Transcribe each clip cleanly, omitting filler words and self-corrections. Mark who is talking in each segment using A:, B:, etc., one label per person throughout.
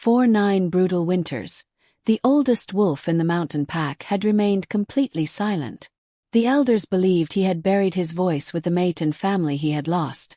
A: For 9 brutal winters, the oldest wolf in the mountain pack had remained completely silent. The elders believed he had buried his voice with the mate and family he had lost,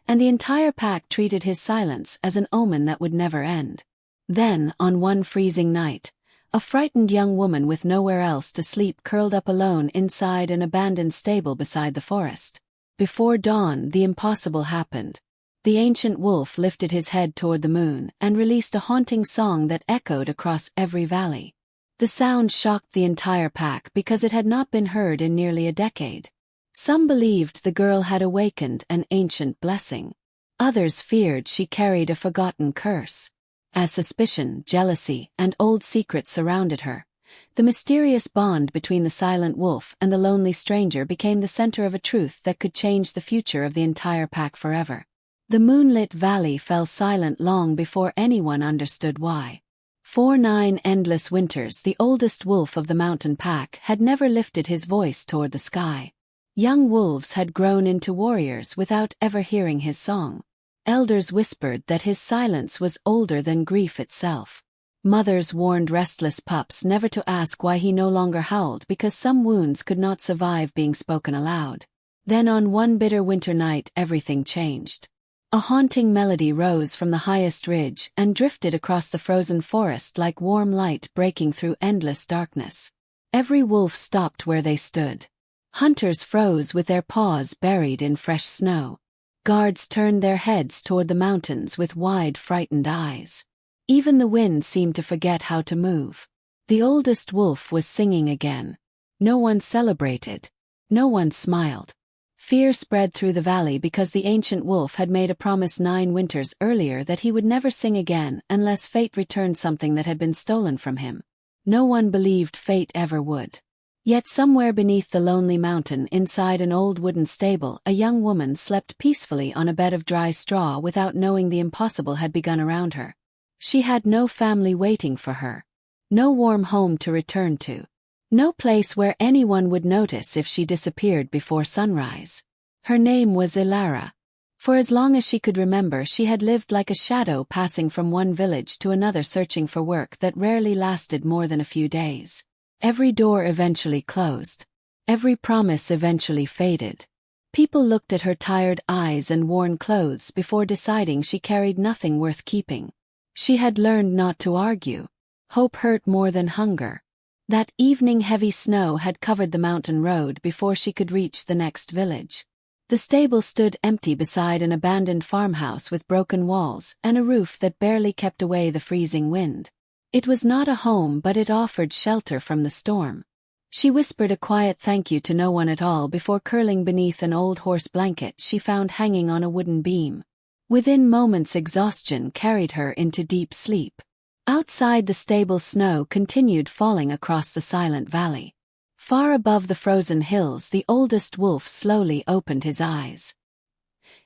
A: and the entire pack treated his silence as an omen that would never end. Then, on one freezing night, a frightened young woman with nowhere else to sleep curled up alone inside an abandoned stable beside the forest. Before dawn, the impossible happened. The ancient wolf lifted his head toward the moon and released a haunting song that echoed across every valley. The sound shocked the entire pack because it had not been heard in nearly a decade. Some believed the girl had awakened an ancient blessing. Others feared she carried a forgotten curse. As suspicion, jealousy, and old secrets surrounded her, the mysterious bond between the silent wolf and the lonely stranger became the center of a truth that could change the future of the entire pack forever. The moonlit valley fell silent long before anyone understood why. For 9 endless winters, the oldest wolf of the mountain pack had never lifted his voice toward the sky. Young wolves had grown into warriors without ever hearing his song. Elders whispered that his silence was older than grief itself. Mothers warned restless pups never to ask why he no longer howled because some wounds could not survive being spoken aloud. Then on one bitter winter night everything changed. A haunting melody rose from the highest ridge and drifted across the frozen forest like warm light breaking through endless darkness. Every wolf stopped where they stood. Hunters froze with their paws buried in fresh snow. Guards turned their heads toward the mountains with wide, frightened eyes. Even the wind seemed to forget how to move. The oldest wolf was singing again. No one celebrated. No one smiled. Fear spread through the valley because the ancient wolf had made a promise 9 winters earlier that he would never sing again unless fate returned something that had been stolen from him. No one believed fate ever would. Yet somewhere beneath the lonely mountain inside an old wooden stable a young woman slept peacefully on a bed of dry straw without knowing the impossible had begun around her. She had no family waiting for her. No warm home to return to. No place where anyone would notice if she disappeared before sunrise. Her name was Elara. For as long as she could remember she had lived like a shadow passing from one village to another searching for work that rarely lasted more than a few days. Every door eventually closed. Every promise eventually faded. People looked at her tired eyes and worn clothes before deciding she carried nothing worth keeping. She had learned not to argue. Hope hurt more than hunger. That evening heavy snow had covered the mountain road before she could reach the next village. The stable stood empty beside an abandoned farmhouse with broken walls and a roof that barely kept away the freezing wind. It was not a home, but it offered shelter from the storm. She whispered a quiet thank you to no one at all before curling beneath an old horse blanket she found hanging on a wooden beam. Within moments exhaustion carried her into deep sleep. Outside the stable snow continued falling across the silent valley. Far above the frozen hills the oldest wolf slowly opened his eyes.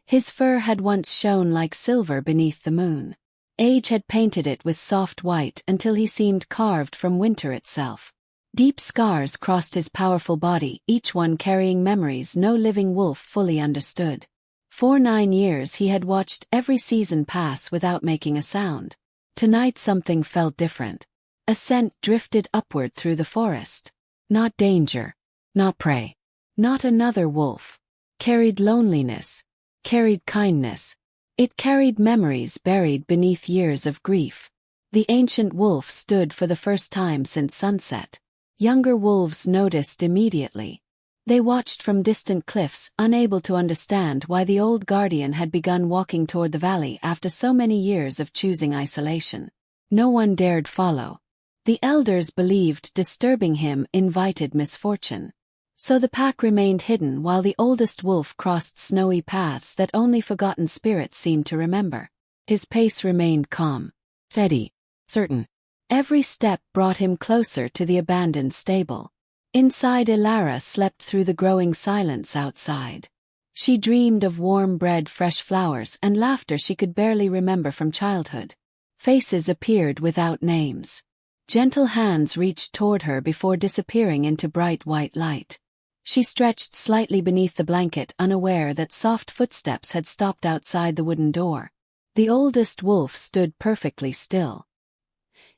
A: His fur had once shone like silver beneath the moon. Age had painted it with soft white until he seemed carved from winter itself. Deep scars crossed his powerful body, each one carrying memories no living wolf fully understood. For 9 years he had watched every season pass without making a sound. Tonight something felt different. A scent drifted upward through the forest. Not danger. Not prey. Not another wolf. Carried loneliness. Carried kindness. It carried memories buried beneath years of grief. The ancient wolf stood for the first time since sunset. Younger wolves noticed immediately. They watched from distant cliffs, unable to understand why the old guardian had begun walking toward the valley after so many years of choosing isolation. No one dared follow. The elders believed disturbing him invited misfortune. So the pack remained hidden while the oldest wolf crossed snowy paths that only forgotten spirits seemed to remember. His pace remained calm, steady, certain. Every step brought him closer to the abandoned stable. Inside Elara slept through the growing silence outside. She dreamed of warm bread, fresh flowers, and laughter she could barely remember from childhood. Faces appeared without names. Gentle hands reached toward her before disappearing into bright white light. She stretched slightly beneath the blanket, unaware that soft footsteps had stopped outside the wooden door. The oldest wolf stood perfectly still.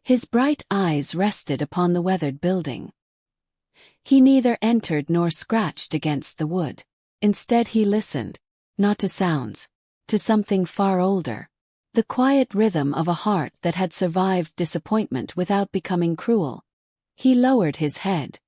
A: His bright eyes rested upon the weathered building. He neither entered nor scratched against the wood. Instead he listened, not to sounds, to something far older. The quiet rhythm of a heart that had survived disappointment without becoming cruel. He lowered his head.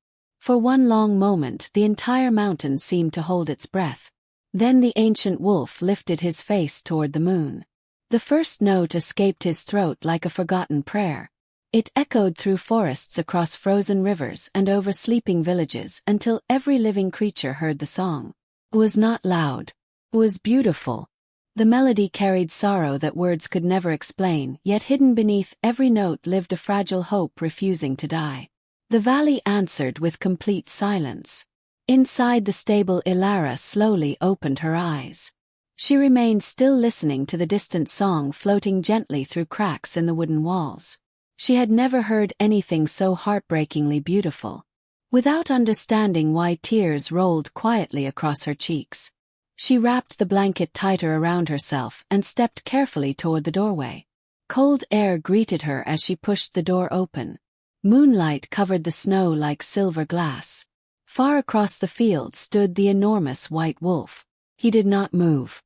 A: For one long moment the entire mountain seemed to hold its breath. Then the ancient wolf lifted his face toward the moon. The first note escaped his throat like a forgotten prayer. It echoed through forests, across frozen rivers, and over sleeping villages until every living creature heard the song. It was not loud. It was beautiful. The melody carried sorrow that words could never explain, yet hidden beneath every note lived a fragile hope refusing to die. The valley answered with complete silence. Inside the stable, Elara slowly opened her eyes. She remained still, listening to the distant song floating gently through cracks in the wooden walls. She had never heard anything so heartbreakingly beautiful. Without understanding why, tears rolled quietly across her cheeks. She wrapped the blanket tighter around herself and stepped carefully toward the doorway. Cold air greeted her as she pushed the door open. Moonlight covered the snow like silver glass. Far across the field stood the enormous white wolf. He did not move.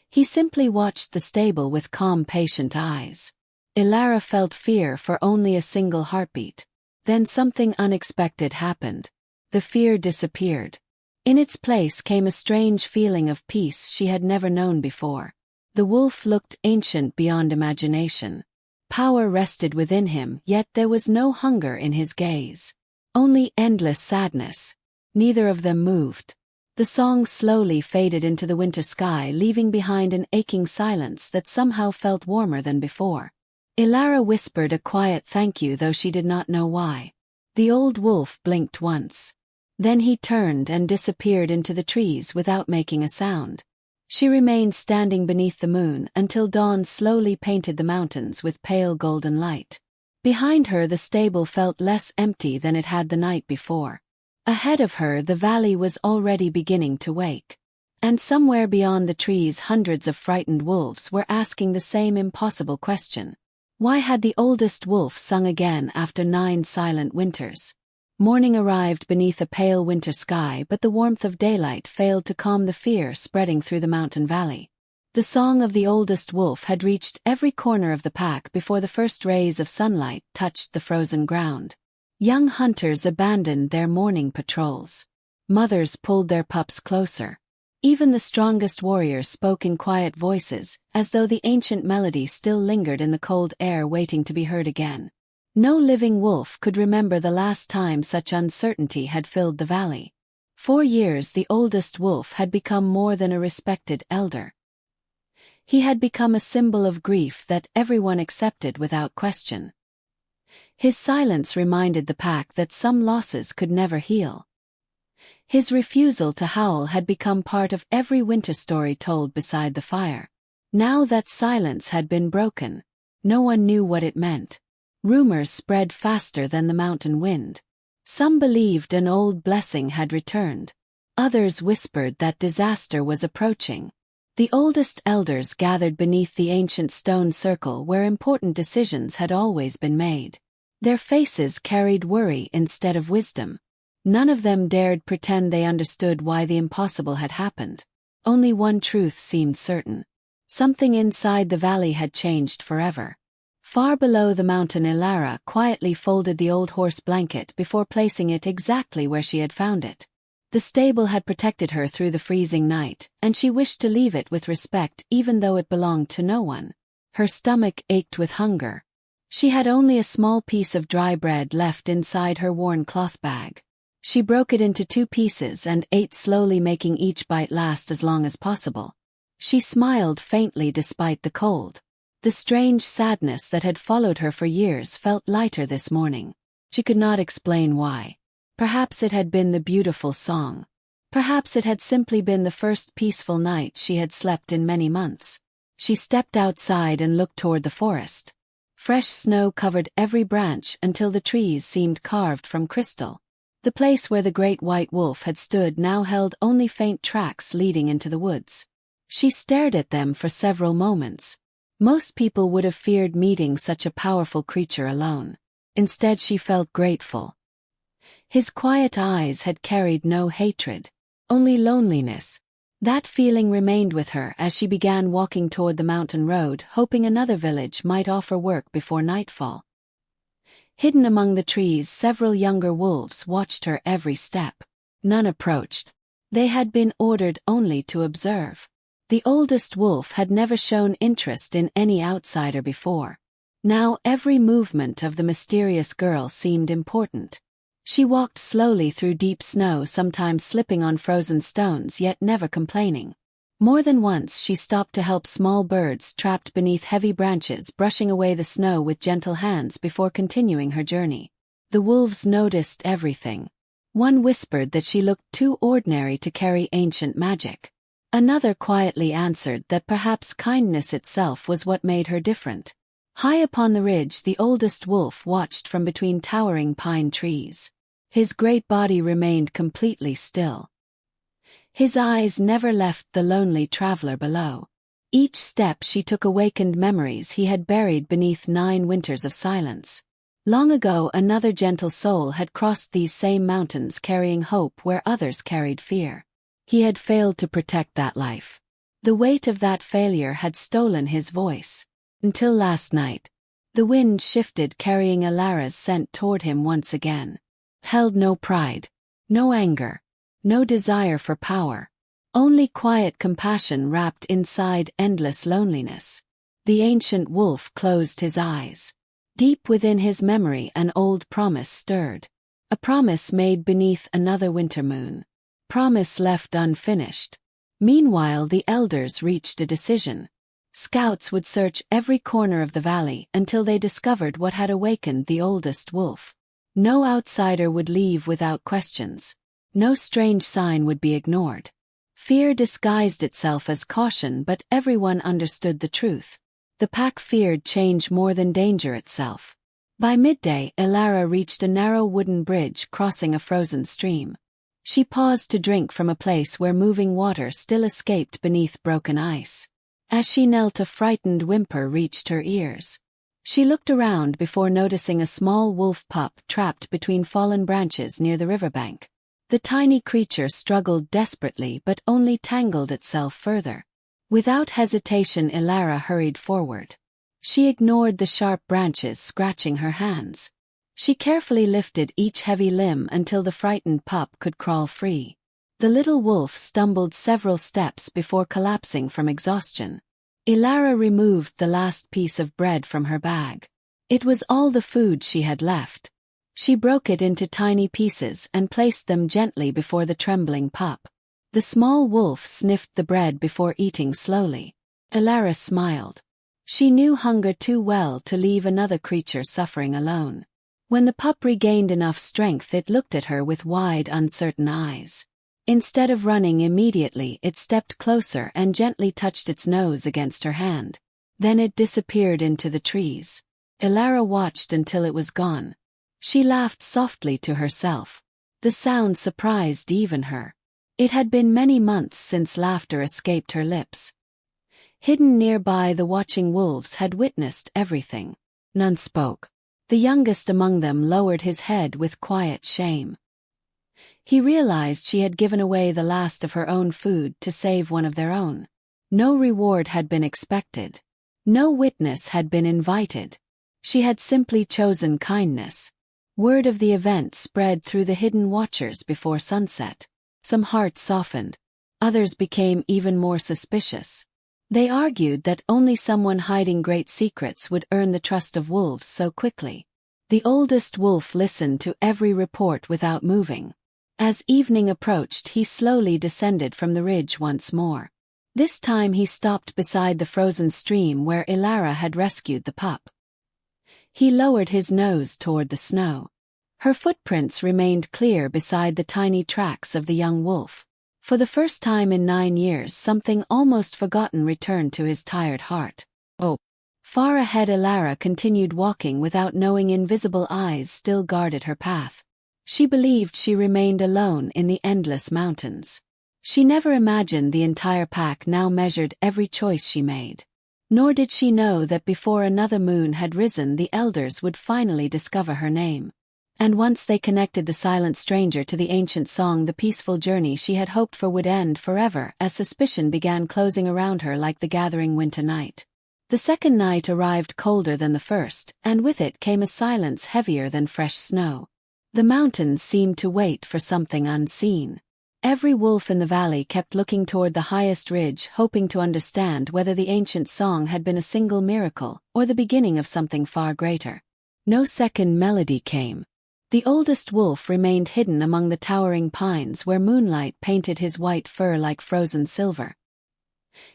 A: He simply watched the stable with calm, patient eyes. Elara felt fear for only a single heartbeat. Then something unexpected happened. The fear disappeared. In its place came a strange feeling of peace she had never known before. The wolf looked ancient beyond imagination. Power rested within him, yet there was no hunger in his gaze. Only endless sadness. Neither of them moved. The song slowly faded into the winter sky, leaving behind an aching silence that somehow felt warmer than before. Elara whispered a quiet thank you, though she did not know why. The old wolf blinked once. Then he turned and disappeared into the trees without making a sound. She remained standing beneath the moon until dawn slowly painted the mountains with pale golden light. Behind her the stable felt less empty than it had the night before. Ahead of her the valley was already beginning to wake. And somewhere beyond the trees hundreds of frightened wolves were asking the same impossible question. Why had the oldest wolf sung again after 9 silent winters? Morning arrived beneath a pale winter sky, but the warmth of daylight failed to calm the fear spreading through the mountain valley. The song of the oldest wolf had reached every corner of the pack before the first rays of sunlight touched the frozen ground. Young hunters abandoned their morning patrols. Mothers pulled their pups closer. Even the strongest warriors spoke in quiet voices, as though the ancient melody still lingered in the cold air, waiting to be heard again. No living wolf could remember the last time such uncertainty had filled the valley. For years the oldest wolf had become more than a respected elder. He had become a symbol of grief that everyone accepted without question. His silence reminded the pack that some losses could never heal. His refusal to howl had become part of every winter story told beside the fire. Now that silence had been broken, no one knew what it meant. Rumors spread faster than the mountain wind. Some believed an old blessing had returned. Others whispered that disaster was approaching. The oldest elders gathered beneath the ancient stone circle where important decisions had always been made. Their faces carried worry instead of wisdom. None of them dared pretend they understood why the impossible had happened. Only one truth seemed certain. Something inside the valley had changed forever. Far below the mountain, Elara quietly folded the old horse blanket before placing it exactly where she had found it. The stable had protected her through the freezing night, and she wished to leave it with respect even though it belonged to no one. Her stomach ached with hunger. She had only a small piece of dry bread left inside her worn cloth bag. She broke it into 2 pieces and ate slowly, making each bite last as long as possible. She smiled faintly despite the cold. The strange sadness that had followed her for years felt lighter this morning. She could not explain why. Perhaps it had been the beautiful song. Perhaps it had simply been the first peaceful night she had slept in many months. She stepped outside and looked toward the forest. Fresh snow covered every branch until the trees seemed carved from crystal. The place where the great white wolf had stood now held only faint tracks leading into the woods. She stared at them for several moments. Most people would have feared meeting such a powerful creature alone. Instead, she felt grateful. His quiet eyes had carried no hatred, only loneliness. That feeling remained with her as she began walking toward the mountain road, hoping another village might offer work before nightfall. Hidden among the trees, several younger wolves watched her every step. None approached. They had been ordered only to observe. The oldest wolf had never shown interest in any outsider before. Now every movement of the mysterious girl seemed important. She walked slowly through deep snow, sometimes slipping on frozen stones, yet never complaining. More than once she stopped to help small birds trapped beneath heavy branches, brushing away the snow with gentle hands before continuing her journey. The wolves noticed everything. One whispered that she looked too ordinary to carry ancient magic. Another quietly answered that perhaps kindness itself was what made her different. High upon the ridge, the oldest wolf watched from between towering pine trees. His great body remained completely still. His eyes never left the lonely traveler below. Each step she took awakened memories he had buried beneath 9 winters of silence. Long ago, another gentle soul had crossed these same mountains, carrying hope where others carried fear. He had failed to protect that life. The weight of that failure had stolen his voice. Until last night. The wind shifted, carrying Elara's scent toward him once again. Held no pride, no anger, no desire for power. Only quiet compassion wrapped inside endless loneliness. The ancient wolf closed his eyes. Deep within his memory, an old promise stirred. A promise made beneath another winter moon. Promise left unfinished. Meanwhile, the elders reached a decision. Scouts would search every corner of the valley until they discovered what had awakened the oldest wolf. No outsider would leave without questions. No strange sign would be ignored. Fear disguised itself as caution, but everyone understood the truth. The pack feared change more than danger itself. By midday, Elara reached a narrow wooden bridge crossing a frozen stream. She paused to drink from a place where moving water still escaped beneath broken ice. As she knelt, a frightened whimper reached her ears. She looked around before noticing a small wolf pup trapped between fallen branches near the riverbank. The tiny creature struggled desperately but only tangled itself further. Without hesitation, Elara hurried forward. She ignored the sharp branches scratching her hands. She carefully lifted each heavy limb until the frightened pup could crawl free. The little wolf stumbled several steps before collapsing from exhaustion. Elara removed the last piece of bread from her bag. It was all the food she had left. She broke it into tiny pieces and placed them gently before the trembling pup. The small wolf sniffed the bread before eating slowly. Elara smiled. She knew hunger too well to leave another creature suffering alone. When the pup regained enough strength, it looked at her with wide, uncertain eyes. Instead of running immediately, it stepped closer and gently touched its nose against her hand. Then it disappeared into the trees. Elara watched until it was gone. She laughed softly to herself. The sound surprised even her. It had been many months since laughter escaped her lips. Hidden nearby, the watching wolves had witnessed everything. None spoke. The youngest among them lowered his head with quiet shame. He realized she had given away the last of her own food to save one of their own. No reward had been expected. No witness had been invited. She had simply chosen kindness. Word of the event spread through the hidden watchers before sunset. Some hearts softened. Others became even more suspicious. They argued that only someone hiding great secrets would earn the trust of wolves so quickly. The oldest wolf listened to every report without moving. As evening approached, he slowly descended from the ridge once more. This time he stopped beside the frozen stream where Elara had rescued the pup. He lowered his nose toward the snow. Her footprints remained clear beside the tiny tracks of the young wolf. For the first time in 9 years, something almost forgotten returned to his tired heart. Oh. Far ahead, Elara continued walking without knowing invisible eyes still guarded her path. She believed she remained alone in the endless mountains. She never imagined the entire pack now measured every choice she made. Nor did she know that before another moon had risen the elders would finally discover her name. And once they connected the silent stranger to the ancient song, the peaceful journey she had hoped for would end forever as suspicion began closing around her like the gathering winter night. The second night arrived colder than the first, and with it came a silence heavier than fresh snow. The mountains seemed to wait for something unseen. Every wolf in the valley kept looking toward the highest ridge, hoping to understand whether the ancient song had been a single miracle or the beginning of something far greater. No second melody came. The oldest wolf remained hidden among the towering pines where moonlight painted his white fur like frozen silver.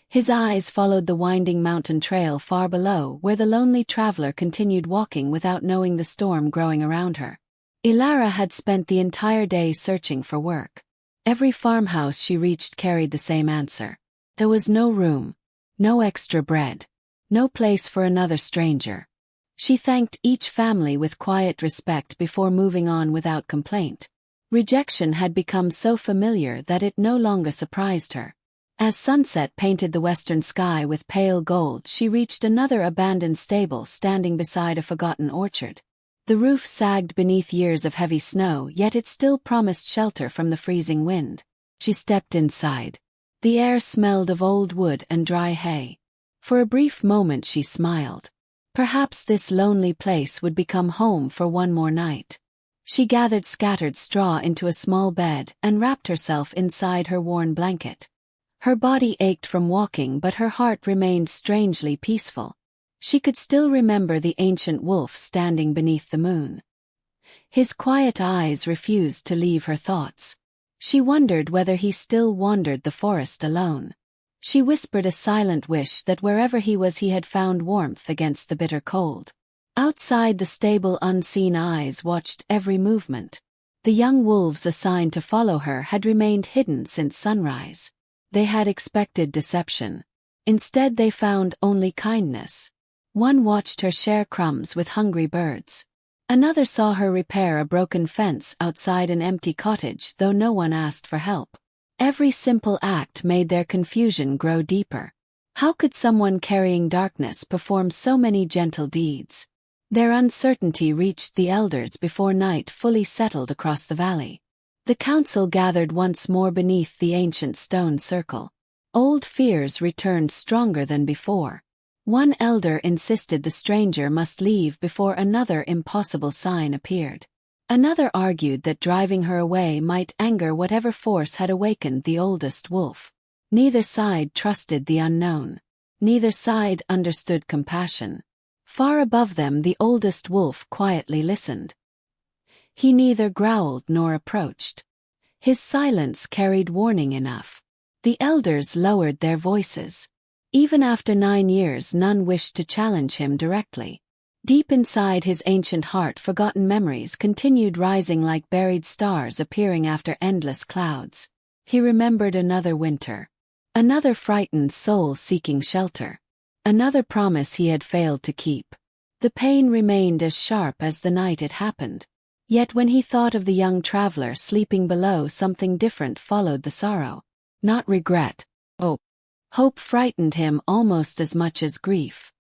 A: His eyes followed the winding mountain trail far below where the lonely traveler continued walking without knowing the storm growing around her. Elara had spent the entire day searching for work. Every farmhouse she reached carried the same answer. There was no room, no extra bread, no place for another stranger. She thanked each family with quiet respect before moving on without complaint. Rejection had become so familiar that it no longer surprised her. As sunset painted the western sky with pale gold, she reached another abandoned stable standing beside a forgotten orchard. The roof sagged beneath years of heavy snow, yet it still promised shelter from the freezing wind. She stepped inside. The air smelled of old wood and dry hay. For a brief moment she smiled. Perhaps this lonely place would become home for one more night. She gathered scattered straw into a small bed and wrapped herself inside her worn blanket. Her body ached from walking, but her heart remained strangely peaceful. She could still remember the ancient wolf standing beneath the moon. His quiet eyes refused to leave her thoughts. She wondered whether he still wandered the forest alone. She whispered a silent wish that wherever he was he had found warmth against the bitter cold. Outside the stable, unseen eyes watched every movement. The young wolves assigned to follow her had remained hidden since sunrise. They had expected deception. Instead they found only kindness. One watched her share crumbs with hungry birds. Another saw her repair a broken fence outside an empty cottage, though no one asked for help. Every simple act made their confusion grow deeper. How could someone carrying darkness perform so many gentle deeds? Their uncertainty reached the elders before night fully settled across the valley. The council gathered once more beneath the ancient stone circle. Old fears returned stronger than before. One elder insisted the stranger must leave before another impossible sign appeared. Another argued that driving her away might anger whatever force had awakened the oldest wolf. Neither side trusted the unknown. Neither side understood compassion. Far above them the oldest wolf quietly listened. He neither growled nor approached. His silence carried warning enough. The elders lowered their voices. Even after 9 years none wished to challenge him directly. Deep inside his ancient heart forgotten memories continued rising like buried stars appearing after endless clouds. He remembered another winter. Another frightened soul seeking shelter. Another promise he had failed to keep. The pain remained as sharp as the night it happened. Yet when he thought of the young traveler sleeping below, something different followed the sorrow. Not regret. Hope. Hope frightened him almost as much as grief.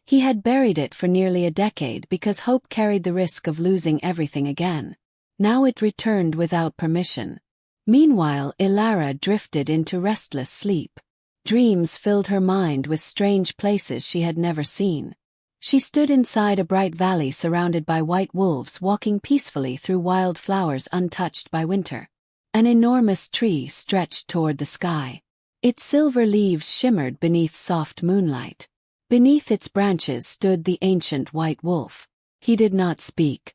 A: He had buried it for nearly a decade because hope carried the risk of losing everything again. Now it returned without permission. Meanwhile, Elara drifted into restless sleep. Dreams filled her mind with strange places she had never seen. She stood inside a bright valley surrounded by white wolves walking peacefully through wild flowers untouched by winter. An enormous tree stretched toward the sky. Its silver leaves shimmered beneath soft moonlight. Beneath its branches stood the ancient white wolf. He did not speak.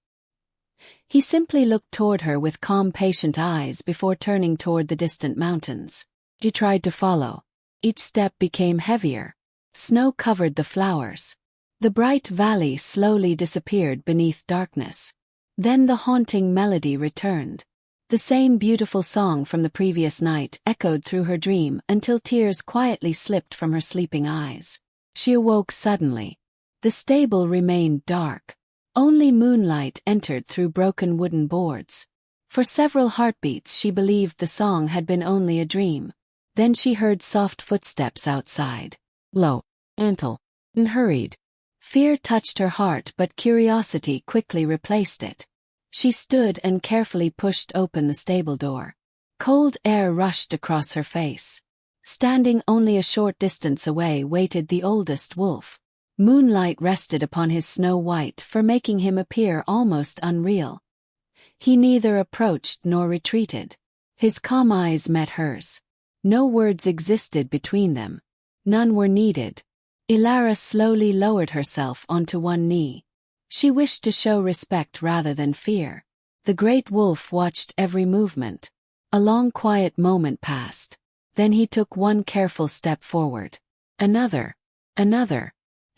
A: He simply looked toward her with calm, patient eyes before turning toward the distant mountains. She tried to follow. Each step became heavier. Snow covered the flowers. The bright valley slowly disappeared beneath darkness. Then the haunting melody returned. The same beautiful song from the previous night echoed through her dream until tears quietly slipped from her sleeping eyes. She awoke suddenly. The stable remained dark. Only moonlight entered through broken wooden boards. For several heartbeats she believed the song had been only a dream. Then she heard soft footsteps outside. Low. Antle. And hurried. Fear touched her heart, but curiosity quickly replaced it. She stood and carefully pushed open the stable door. Cold air rushed across her face. Standing only a short distance away waited the oldest wolf. Moonlight rested upon his snow-white fur, making him appear almost unreal. He neither approached nor retreated. His calm eyes met hers. No words existed between them. None were needed. Elara slowly lowered herself onto one knee. She wished to show respect rather than fear. The great wolf watched every movement. A long quiet moment passed. Then he took one careful step forward. Another.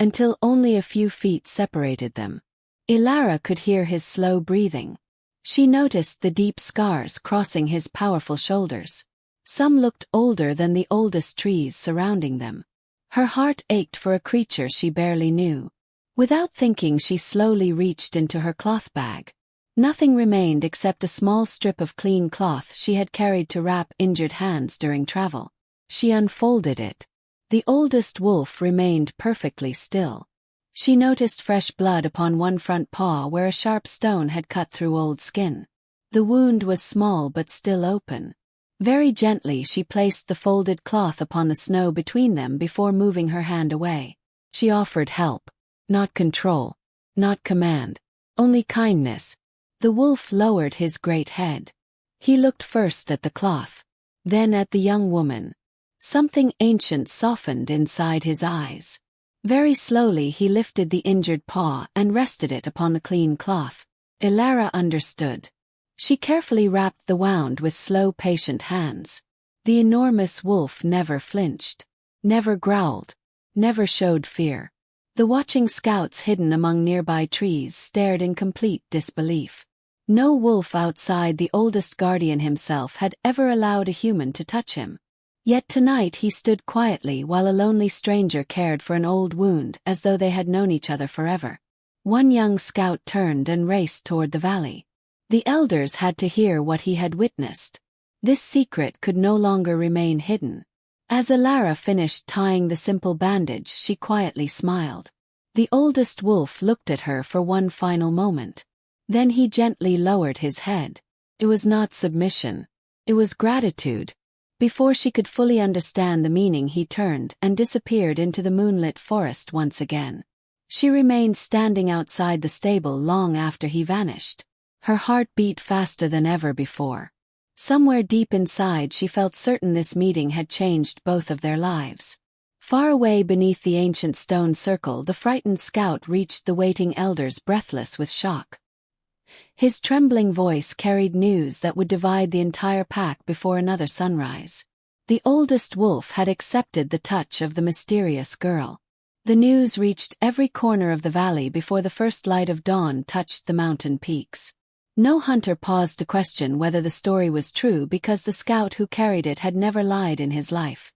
A: Until only a few feet separated them. Elara could hear his slow breathing. She noticed the deep scars crossing his powerful shoulders. Some looked older than the oldest trees surrounding them. Her heart ached for a creature she barely knew. Without thinking, she slowly reached into her cloth bag. Nothing remained except a small strip of clean cloth she had carried to wrap injured hands during travel. She unfolded it. The oldest wolf remained perfectly still. She noticed fresh blood upon one front paw where a sharp stone had cut through old skin. The wound was small but still open. Very gently she placed the folded cloth upon the snow between them before moving her hand away. She offered help. Not control. Not command. Only kindness. The wolf lowered his great head. He looked first at the cloth. Then at the young woman. Something ancient softened inside his eyes. Very slowly he lifted the injured paw and rested it upon the clean cloth. Elara understood. She carefully wrapped the wound with slow, patient hands. The enormous wolf never flinched, never growled, never showed fear. The watching scouts hidden among nearby trees stared in complete disbelief. No wolf outside the oldest guardian himself had ever allowed a human to touch him. Yet tonight he stood quietly while a lonely stranger cared for an old wound as though they had known each other forever. One young scout turned and raced toward the valley. The elders had to hear what he had witnessed. This secret could no longer remain hidden. As Elara finished tying the simple bandage, she quietly smiled. The oldest wolf looked at her for one final moment. Then he gently lowered his head. It was not submission. It was gratitude. Before she could fully understand the meaning, he turned and disappeared into the moonlit forest once again. She remained standing outside the stable long after he vanished. Her heart beat faster than ever before. Somewhere deep inside she felt certain this meeting had changed both of their lives. Far away beneath the ancient stone circle, the frightened scout reached the waiting elders, breathless with shock. His trembling voice carried news that would divide the entire pack before another sunrise. The oldest wolf had accepted the touch of the mysterious girl. The news reached every corner of the valley before the first light of dawn touched the mountain peaks. No hunter paused to question whether the story was true because the scout who carried it had never lied in his life.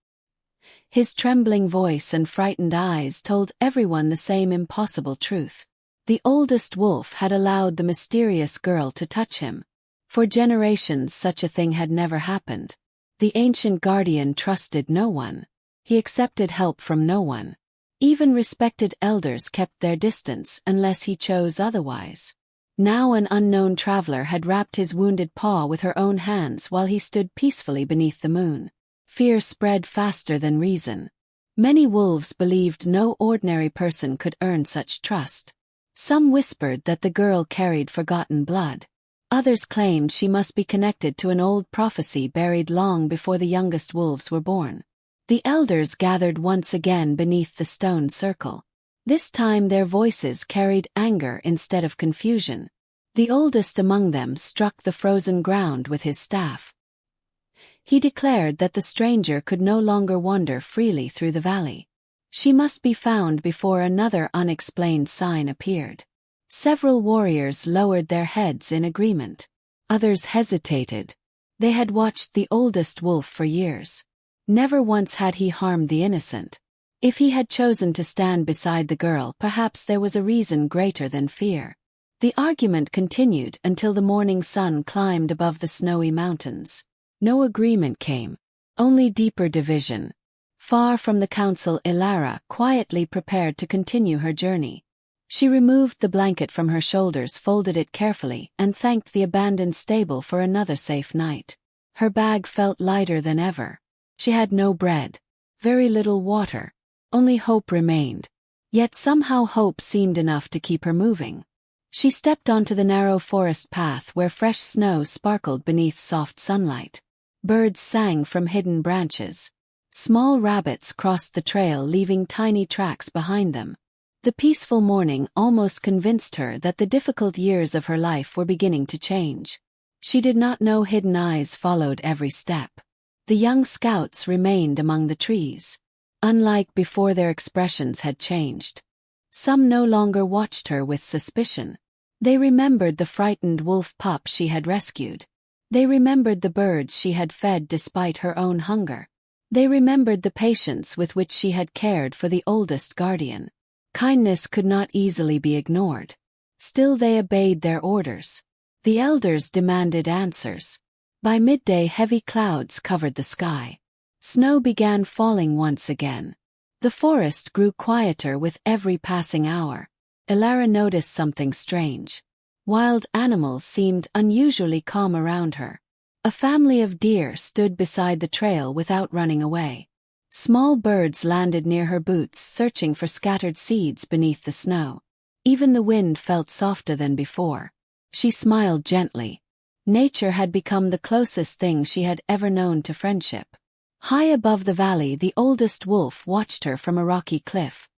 A: His trembling voice and frightened eyes told everyone the same impossible truth. The oldest wolf had allowed the mysterious girl to touch him. For generations such a thing had never happened. The ancient guardian trusted no one. He accepted help from no one. Even respected elders kept their distance unless he chose otherwise. Now an unknown traveler had wrapped his wounded paw with her own hands while he stood peacefully beneath the moon. Fear spread faster than reason. Many wolves believed no ordinary person could earn such trust. Some whispered that the girl carried forgotten blood. Others claimed she must be connected to an old prophecy buried long before the youngest wolves were born. The elders gathered once again beneath the stone circle. This time their voices carried anger instead of confusion. The oldest among them struck the frozen ground with his staff. He declared that the stranger could no longer wander freely through the valley. She must be found before another unexplained sign appeared. Several warriors lowered their heads in agreement. Others hesitated. They had watched the oldest wolf for years. Never once had he harmed the innocent. If he had chosen to stand beside the girl, perhaps there was a reason greater than fear. The argument continued until the morning sun climbed above the snowy mountains. No agreement came. Only deeper division. Far from the council, Elara quietly prepared to continue her journey. She removed the blanket from her shoulders, folded it carefully, and thanked the abandoned stable for another safe night. Her bag felt lighter than ever. She had no bread, very little water, only hope remained. Yet somehow hope seemed enough to keep her moving. She stepped onto the narrow forest path where fresh snow sparkled beneath soft sunlight. Birds sang from hidden branches. Small rabbits crossed the trail, leaving tiny tracks behind them. The peaceful morning almost convinced her that the difficult years of her life were beginning to change. She did not know hidden eyes followed every step. The young scouts remained among the trees. Unlike before, their expressions had changed. Some no longer watched her with suspicion. They remembered the frightened wolf pup she had rescued. They remembered the birds she had fed despite her own hunger. They remembered the patience with which she had cared for the oldest guardian. Kindness could not easily be ignored. Still they obeyed their orders. The elders demanded answers. By midday, heavy clouds covered the sky. Snow began falling once again. The forest grew quieter with every passing hour. Elara noticed something strange. Wild animals seemed unusually calm around her. A family of deer stood beside the trail without running away. Small birds landed near her boots, searching for scattered seeds beneath the snow. Even the wind felt softer than before. She smiled gently. Nature had become the closest thing she had ever known to friendship. High above the valley, the oldest wolf watched her from a rocky cliff.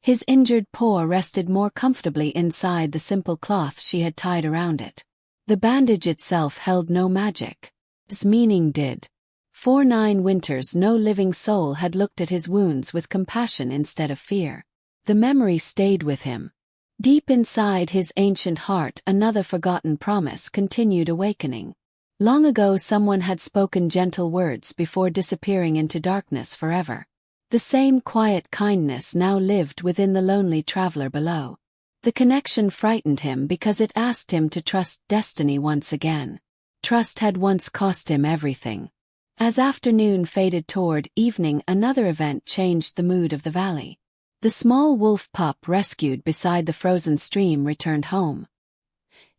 A: His injured paw rested more comfortably inside the simple cloth she had tied around it. The bandage itself held no magic. Its meaning did. For 9 winters no living soul had looked at his wounds with compassion instead of fear. The memory stayed with him. Deep inside his ancient heart, another forgotten promise continued awakening. Long ago someone had spoken gentle words before disappearing into darkness forever. The same quiet kindness now lived within the lonely traveler below. The connection frightened him because it asked him to trust destiny once again. Trust had once cost him everything. As afternoon faded toward evening, another event changed the mood of the valley. The small wolf pup rescued beside the frozen stream returned home.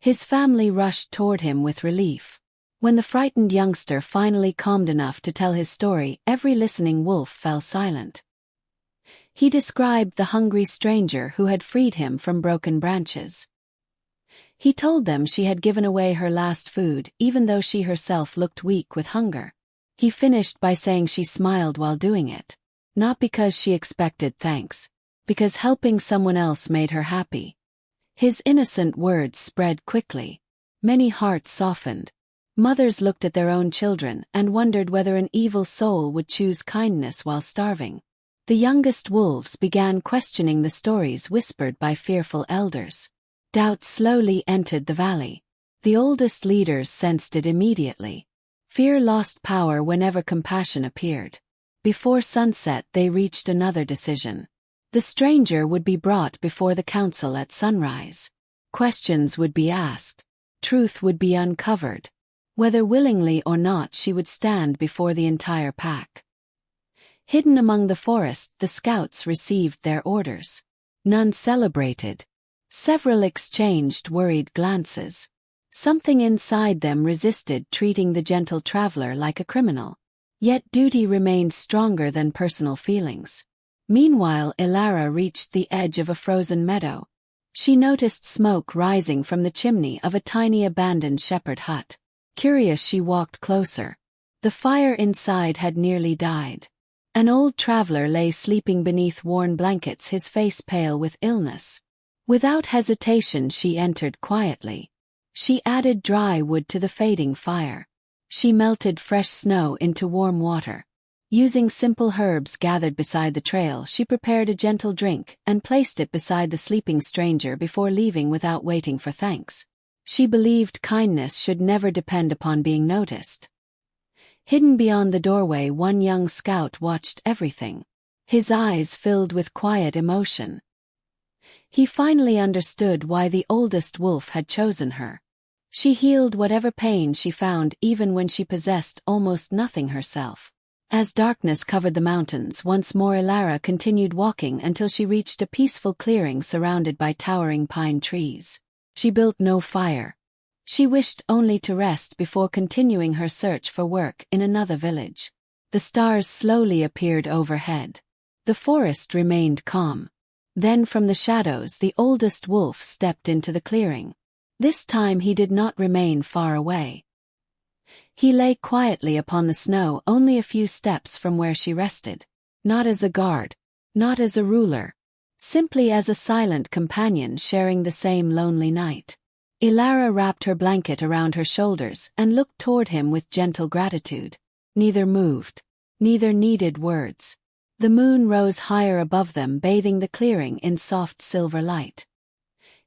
A: His family rushed toward him with relief. When the frightened youngster finally calmed enough to tell his story, every listening wolf fell silent. He described the hungry stranger who had freed him from broken branches. He told them she had given away her last food, even though she herself looked weak with hunger. He finished by saying she smiled while doing it. Not because she expected thanks, because helping someone else made her happy. His innocent words spread quickly. Many hearts softened. Mothers looked at their own children and wondered whether an evil soul would choose kindness while starving. The youngest wolves began questioning the stories whispered by fearful elders. Doubt slowly entered the valley. The oldest leaders sensed it immediately. Fear lost power whenever compassion appeared. Before sunset they reached another decision. The stranger would be brought before the council at sunrise. Questions would be asked. Truth would be uncovered. Whether willingly or not, she would stand before the entire pack. Hidden among the forest, the scouts received their orders. None celebrated. Several exchanged worried glances. Something inside them resisted treating the gentle traveler like a criminal. Yet duty remained stronger than personal feelings. Meanwhile, Elara reached the edge of a frozen meadow. She noticed smoke rising from the chimney of a tiny abandoned shepherd hut. Curious, she walked closer. The fire inside had nearly died. An old traveler lay sleeping beneath worn blankets, his face pale with illness. Without hesitation she entered quietly. She added dry wood to the fading fire. She melted fresh snow into warm water. Using simple herbs gathered beside the trail, she prepared a gentle drink and placed it beside the sleeping stranger before leaving without waiting for thanks. She believed kindness should never depend upon being noticed. Hidden beyond the doorway, one young scout watched everything. His eyes filled with quiet emotion. He finally understood why the oldest wolf had chosen her. She healed whatever pain she found even when she possessed almost nothing herself. As darkness covered the mountains once more, Elara continued walking until she reached a peaceful clearing surrounded by towering pine trees. She built no fire. She wished only to rest before continuing her search for work in another village. The stars slowly appeared overhead. The forest remained calm. Then from the shadows the oldest wolf stepped into the clearing. This time he did not remain far away. He lay quietly upon the snow only a few steps from where she rested. Not as a guard, not as a ruler, simply as a silent companion sharing the same lonely night. Elara wrapped her blanket around her shoulders and looked toward him with gentle gratitude. Neither moved, neither needed words. The moon rose higher above them, bathing the clearing in soft silver light.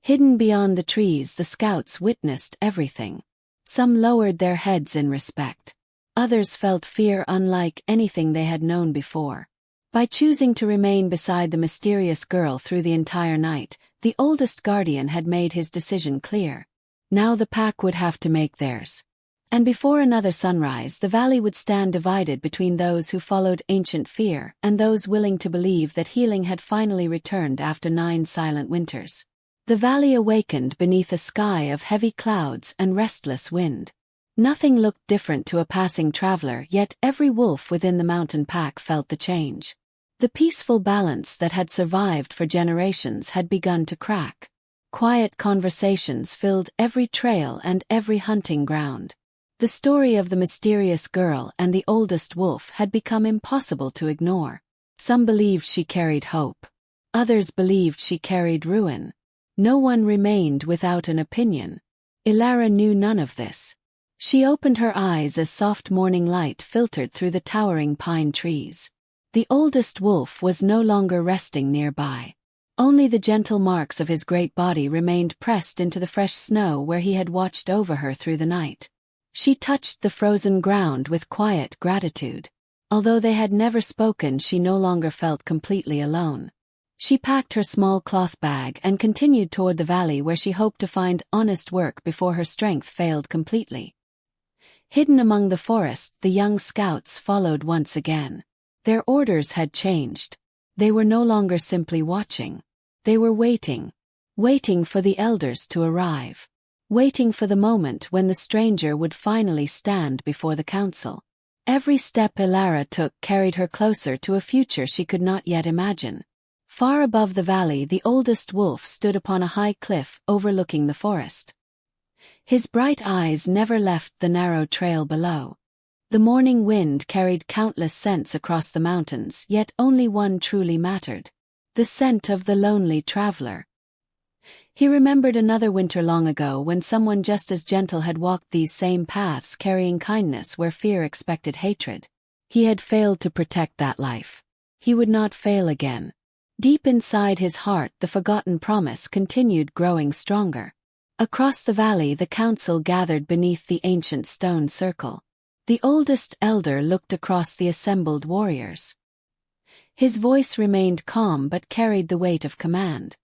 A: Hidden beyond the trees, the scouts witnessed everything. Some lowered their heads in respect. Others felt fear unlike anything they had known before. By choosing to remain beside the mysterious girl through the entire night, the oldest guardian had made his decision clear. Now the pack would have to make theirs. And before another sunrise, the valley would stand divided between those who followed ancient fear and those willing to believe that healing had finally returned after 9 silent winters. The valley awakened beneath a sky of heavy clouds and restless wind. Nothing looked different to a passing traveler, yet every wolf within the mountain pack felt the change. The peaceful balance that had survived for generations had begun to crack. Quiet conversations filled every trail and every hunting ground. The story of the mysterious girl and the oldest wolf had become impossible to ignore. Some believed she carried hope. Others believed she carried ruin. No one remained without an opinion. Elara knew none of this. She opened her eyes as soft morning light filtered through the towering pine trees. The oldest wolf was no longer resting nearby. Only the gentle marks of his great body remained pressed into the fresh snow where he had watched over her through the night. She touched the frozen ground with quiet gratitude. Although they had never spoken, she no longer felt completely alone. She packed her small cloth bag and continued toward the valley where she hoped to find honest work before her strength failed completely. Hidden among the forest, the young scouts followed once again. Their orders had changed. They were no longer simply watching. They were waiting for the elders to arrive. Waiting for the moment when the stranger would finally stand before the council. Every step Elara took carried her closer to a future she could not yet imagine. Far above the valley, the oldest wolf stood upon a high cliff overlooking the forest. His bright eyes never left the narrow trail below. The morning wind carried countless scents across the mountains, yet only one truly mattered. The scent of the lonely traveler. He remembered another winter long ago when someone just as gentle had walked these same paths, carrying kindness where fear expected hatred. He had failed to protect that life. He would not fail again. Deep inside his heart, the forgotten promise continued growing stronger. Across the valley, the council gathered beneath the ancient stone circle. The oldest elder looked across the assembled warriors. His voice remained calm but carried the weight of command.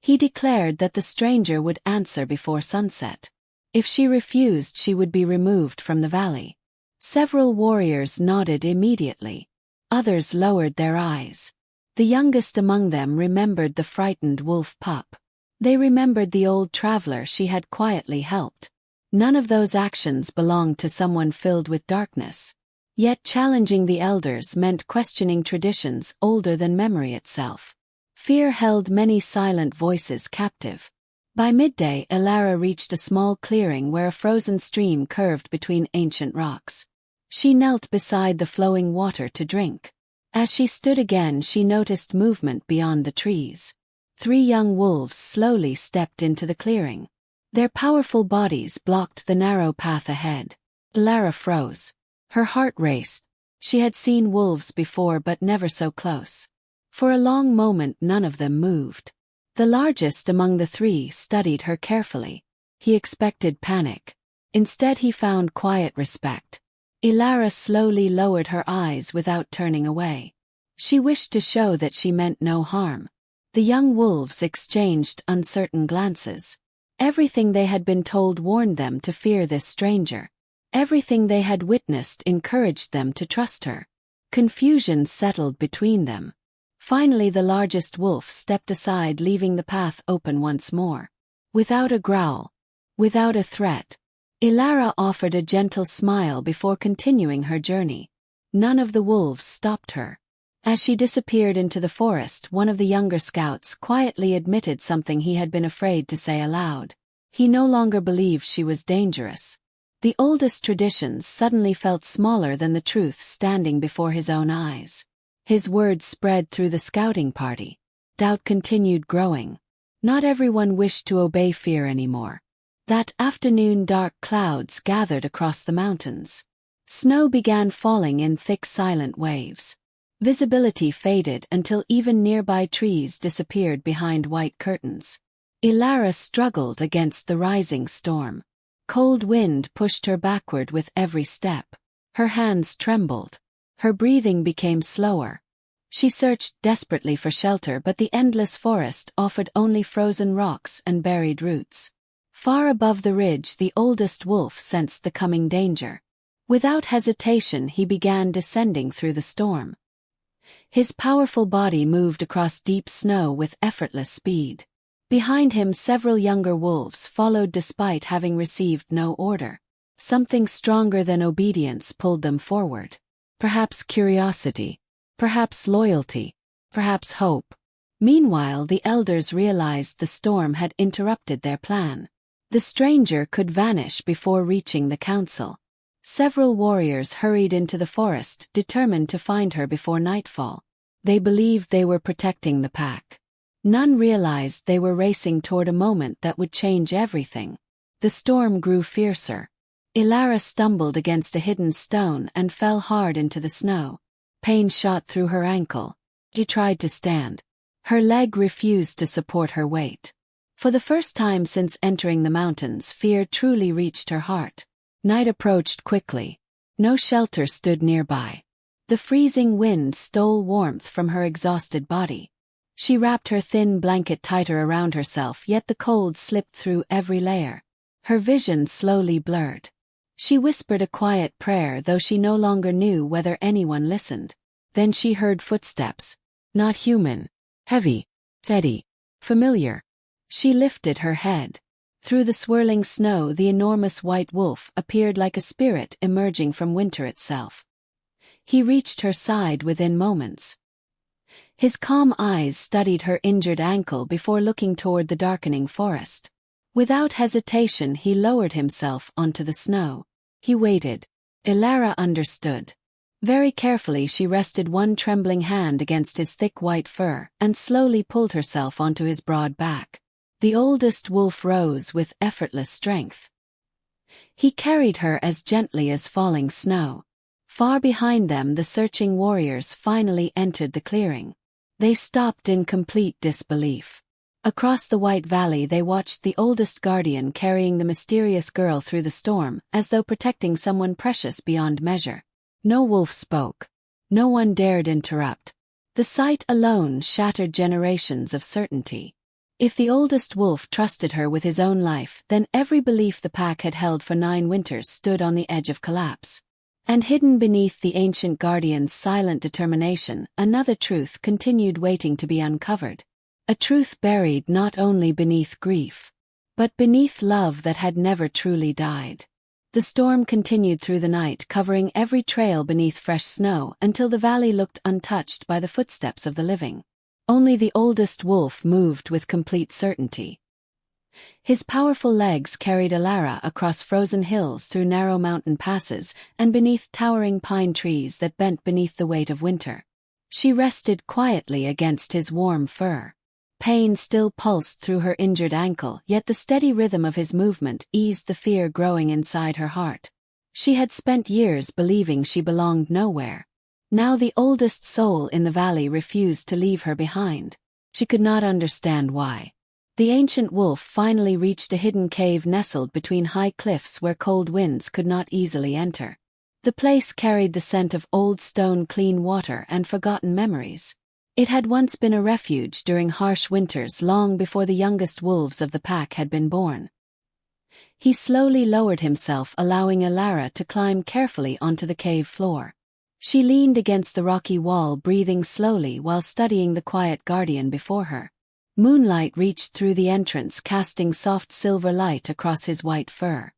A: He declared that the stranger would answer before sunset. If she refused, she would be removed from the valley. Several warriors nodded immediately. Others lowered their eyes. The youngest among them remembered the frightened wolf pup. They remembered the old traveler she had quietly helped. None of those actions belonged to someone filled with darkness. Yet challenging the elders meant questioning traditions older than memory itself. Fear held many silent voices captive. By midday, Elara reached a small clearing where a frozen stream curved between ancient rocks. She knelt beside the flowing water to drink. As she stood again, she noticed movement beyond the trees. 3 young wolves slowly stepped into the clearing. Their powerful bodies blocked the narrow path ahead. Elara froze. Her heart raced. She had seen wolves before, but never so close. For a long moment none of them moved. The largest among the 3 studied her carefully. He expected panic. Instead he found quiet respect. Elara slowly lowered her eyes without turning away. She wished to show that she meant no harm. The young wolves exchanged uncertain glances. Everything they had been told warned them to fear this stranger. Everything they had witnessed encouraged them to trust her. Confusion settled between them. Finally, the largest wolf stepped aside, leaving the path open once more. Without a growl, without a threat, Elara offered a gentle smile before continuing her journey. None of the wolves stopped her. As she disappeared into the forest, one of the younger scouts quietly admitted something he had been afraid to say aloud. He no longer believed she was dangerous. The oldest traditions suddenly felt smaller than the truth standing before his own eyes. His words spread through the scouting party. Doubt continued growing. Not everyone wished to obey fear anymore. That afternoon, dark clouds gathered across the mountains. Snow began falling in thick, silent waves. Visibility faded until even nearby trees disappeared behind white curtains. Elara struggled against the rising storm. Cold wind pushed her backward with every step. Her hands trembled. Her breathing became slower. She searched desperately for shelter, but the endless forest offered only frozen rocks and buried roots. Far above the ridge, the oldest wolf sensed the coming danger. Without hesitation, he began descending through the storm. His powerful body moved across deep snow with effortless speed. Behind him, several younger wolves followed despite having received no order. Something stronger than obedience pulled them forward. Perhaps curiosity, perhaps loyalty, perhaps hope. Meanwhile, the elders realized the storm had interrupted their plan. The stranger could vanish before reaching the council. Several warriors hurried into the forest, determined to find her before nightfall. They believed they were protecting the pack. None realized they were racing toward a moment that would change everything. The storm grew fiercer. Elara stumbled against a hidden stone and fell hard into the snow. Pain shot through her ankle. She tried to stand. Her leg refused to support her weight. For the first time since entering the mountains, fear truly reached her heart. Night approached quickly. No shelter stood nearby. The freezing wind stole warmth from her exhausted body. She wrapped her thin blanket tighter around herself, yet the cold slipped through every layer. Her vision slowly blurred. She whispered a quiet prayer, though she no longer knew whether anyone listened. Then she heard footsteps. Not human. Heavy. Steady. Familiar. She lifted her head. Through the swirling snow, the enormous white wolf appeared like a spirit emerging from winter itself. He reached her side within moments. His calm eyes studied her injured ankle before looking toward the darkening forest. Without hesitation, he lowered himself onto the snow. He waited. Elara understood. Very carefully, she rested one trembling hand against his thick white fur and slowly pulled herself onto his broad back. The oldest wolf rose with effortless strength. He carried her as gently as falling snow. Far behind them, the searching warriors finally entered the clearing. They stopped in complete disbelief. Across the White Valley, they watched the oldest guardian carrying the mysterious girl through the storm, as though protecting someone precious beyond measure. No wolf spoke. No one dared interrupt. The sight alone shattered generations of certainty. If the oldest wolf trusted her with his own life, then every belief the pack had held for 9 winters stood on the edge of collapse. And hidden beneath the ancient guardian's silent determination, another truth continued waiting to be uncovered. A truth buried not only beneath grief, but beneath love that had never truly died. The storm continued through the night, covering every trail beneath fresh snow until the valley looked untouched by the footsteps of the living. Only the oldest wolf moved with complete certainty. His powerful legs carried Elara across frozen hills, through narrow mountain passes, and beneath towering pine trees that bent beneath the weight of winter. She rested quietly against his warm fur. Pain still pulsed through her injured ankle, yet the steady rhythm of his movement eased the fear growing inside her heart. She had spent years believing she belonged nowhere. Now the oldest soul in the valley refused to leave her behind. She could not understand why. The ancient wolf finally reached a hidden cave nestled between high cliffs where cold winds could not easily enter. The place carried the scent of old stone, clean water, and forgotten memories. It had once been a refuge during harsh winters, long before the youngest wolves of the pack had been born. He slowly lowered himself, allowing Elara to climb carefully onto the cave floor. She leaned against the rocky wall, breathing slowly while studying the quiet guardian before her. Moonlight reached through the entrance, casting soft silver light across his white fur.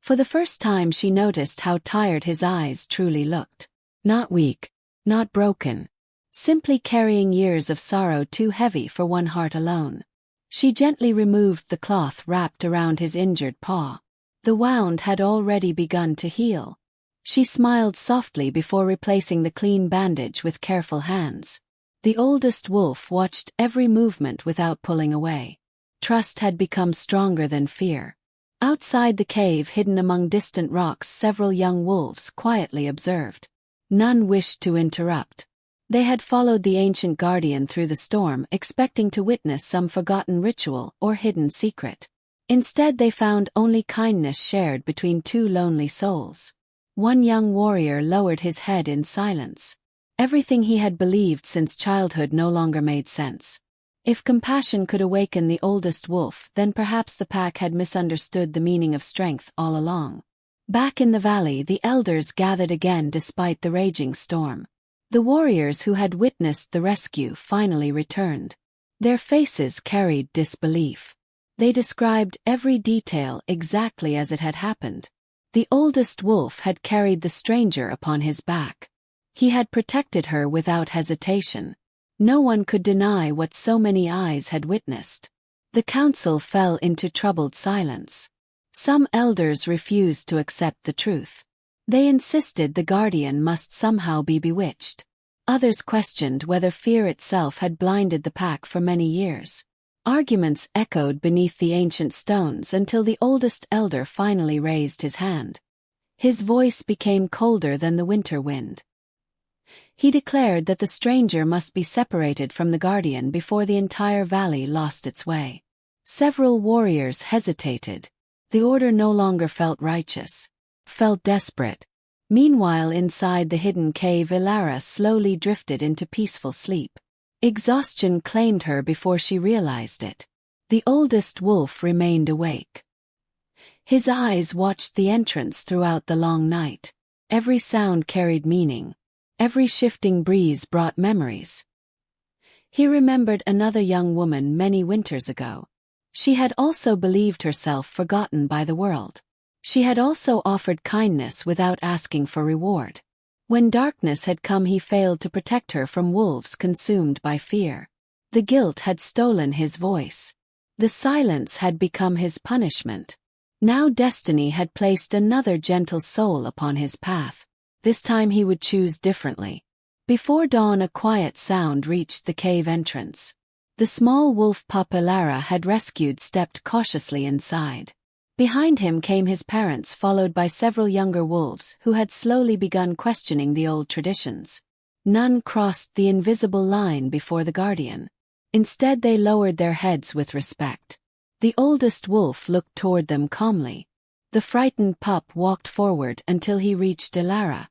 A: For the first time she noticed how tired his eyes truly looked. Not weak, not broken. Simply carrying years of sorrow too heavy for one heart alone. She gently removed the cloth wrapped around his injured paw. The wound had already begun to heal. She smiled softly before replacing the clean bandage with careful hands. The oldest wolf watched every movement without pulling away. Trust had become stronger than fear. Outside the cave, hidden among distant rocks, several young wolves quietly observed. None wished to interrupt. They had followed the ancient guardian through the storm, expecting to witness some forgotten ritual or hidden secret. Instead, they found only kindness shared between two lonely souls. One young warrior lowered his head in silence. Everything he had believed since childhood no longer made sense. If compassion could awaken the oldest wolf, then perhaps the pack had misunderstood the meaning of strength all along. Back in the valley, the elders gathered again despite the raging storm. The warriors who had witnessed the rescue finally returned. Their faces carried disbelief. They described every detail exactly as it had happened. The oldest wolf had carried the stranger upon his back. He had protected her without hesitation. No one could deny what so many eyes had witnessed. The council fell into troubled silence. Some elders refused to accept the truth. They insisted the guardian must somehow be bewitched. Others questioned whether fear itself had blinded the pack for many years. Arguments echoed beneath the ancient stones until the oldest elder finally raised his hand. His voice became colder than the winter wind. He declared that the stranger must be separated from the guardian before the entire valley lost its way. Several warriors hesitated. The order no longer felt righteous, felt desperate. Meanwhile, inside the hidden cave, Elara slowly drifted into peaceful sleep. Exhaustion claimed her before she realized it. The oldest wolf remained awake. His eyes watched the entrance throughout the long night. Every sound carried meaning. Every shifting breeze brought memories. He remembered another young woman many winters ago. She had also believed herself forgotten by the world. She had also offered kindness without asking for reward. When darkness had come, he failed to protect her from wolves consumed by fear. The guilt had stolen his voice. The silence had become his punishment. Now destiny had placed another gentle soul upon his path. This time he would choose differently. Before dawn, a quiet sound reached the cave entrance. The small wolf pup Elara had rescued stepped cautiously inside. Behind him came his parents, followed by several younger wolves who had slowly begun questioning the old traditions. None crossed the invisible line before the guardian. Instead, they lowered their heads with respect. The oldest wolf looked toward them calmly. The frightened pup walked forward until he reached Elara.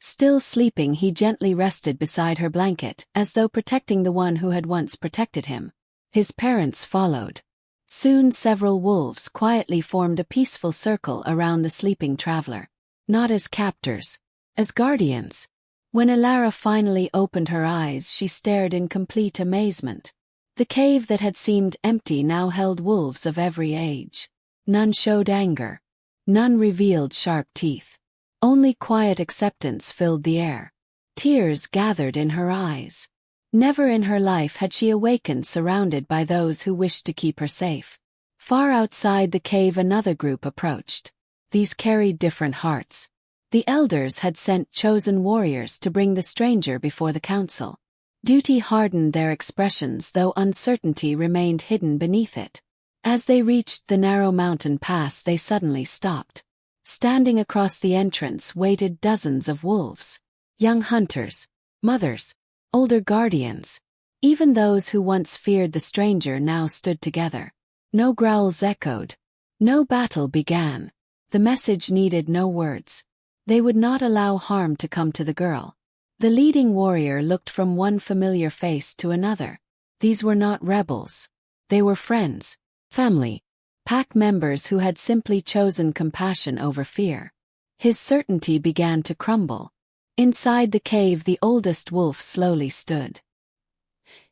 A: Still sleeping, he gently rested beside her blanket, as though protecting the one who had once protected him. His parents followed. Soon several wolves quietly formed a peaceful circle around the sleeping traveler. Not as captors, as guardians. When Elara finally opened her eyes, she stared in complete amazement. The cave that had seemed empty now held wolves of every age. None showed anger. None revealed sharp teeth. Only quiet acceptance filled the air. Tears gathered in her eyes. Never in her life had she awakened surrounded by those who wished to keep her safe. Far outside the cave, another group approached. These carried different hearts. The elders had sent chosen warriors to bring the stranger before the council. Duty hardened their expressions, though uncertainty remained hidden beneath it. As they reached the narrow mountain pass, they suddenly stopped. Standing across the entrance waited dozens of wolves. Young hunters, mothers, older guardians. Even those who once feared the stranger now stood together. No growls echoed. No battle began. The message needed no words. They would not allow harm to come to the girl. The leading warrior looked from one familiar face to another. These were not rebels. They were friends, family. pack members who had simply chosen compassion over fear. His certainty began to crumble. Inside the cave, the oldest wolf slowly stood.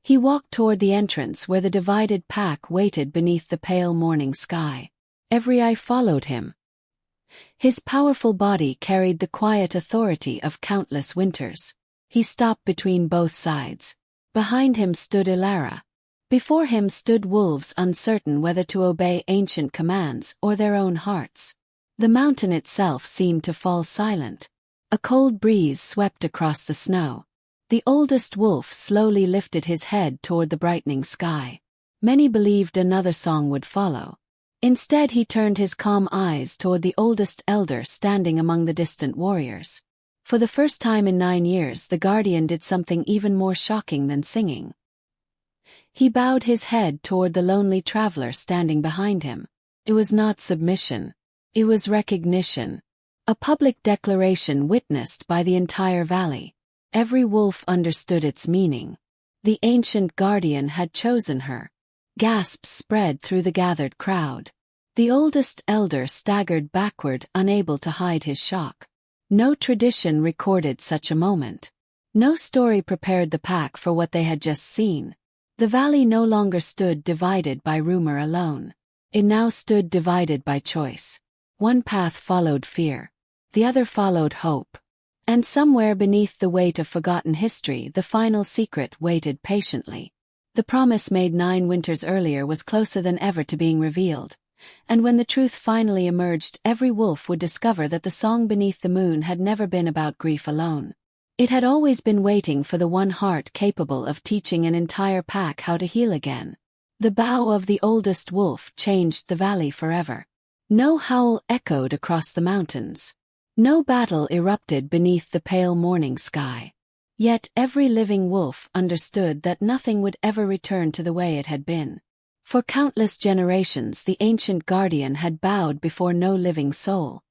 A: He walked toward the entrance where the divided pack waited beneath the pale morning sky. Every eye followed him. His powerful body carried the quiet authority of countless winters. He stopped between both sides. Behind him stood Elara. Before him stood wolves, uncertain whether to obey ancient commands or their own hearts. The mountain itself seemed to fall silent. A cold breeze swept across the snow. The oldest wolf slowly lifted his head toward the brightening sky. Many believed another song would follow. Instead, he turned his calm eyes toward the oldest elder standing among the distant warriors. For the first time in 9 years, the guardian did something even more shocking than singing. He bowed his head toward the lonely traveler standing behind him. It was not submission. It was recognition. A public declaration witnessed by the entire valley. Every wolf understood its meaning. The ancient guardian had chosen her. Gasps spread through the gathered crowd. The oldest elder staggered backward, unable to hide his shock. No tradition recorded such a moment. No story prepared the pack for what they had just seen. The valley no longer stood divided by rumor alone. It now stood divided by choice. One path followed fear. The other followed hope. And somewhere beneath the weight of forgotten history, the final secret waited patiently. The promise made 9 winters earlier was closer than ever to being revealed. And when the truth finally emerged, every wolf would discover that the song beneath the moon had never been about grief alone. It had always been waiting for the one heart capable of teaching an entire pack how to heal again. The bow of the oldest wolf changed the valley forever. No howl echoed across the mountains. No battle erupted beneath the pale morning sky. Yet every living wolf understood that nothing would ever return to the way it had been. For countless generations, the ancient guardian had bowed before no living soul.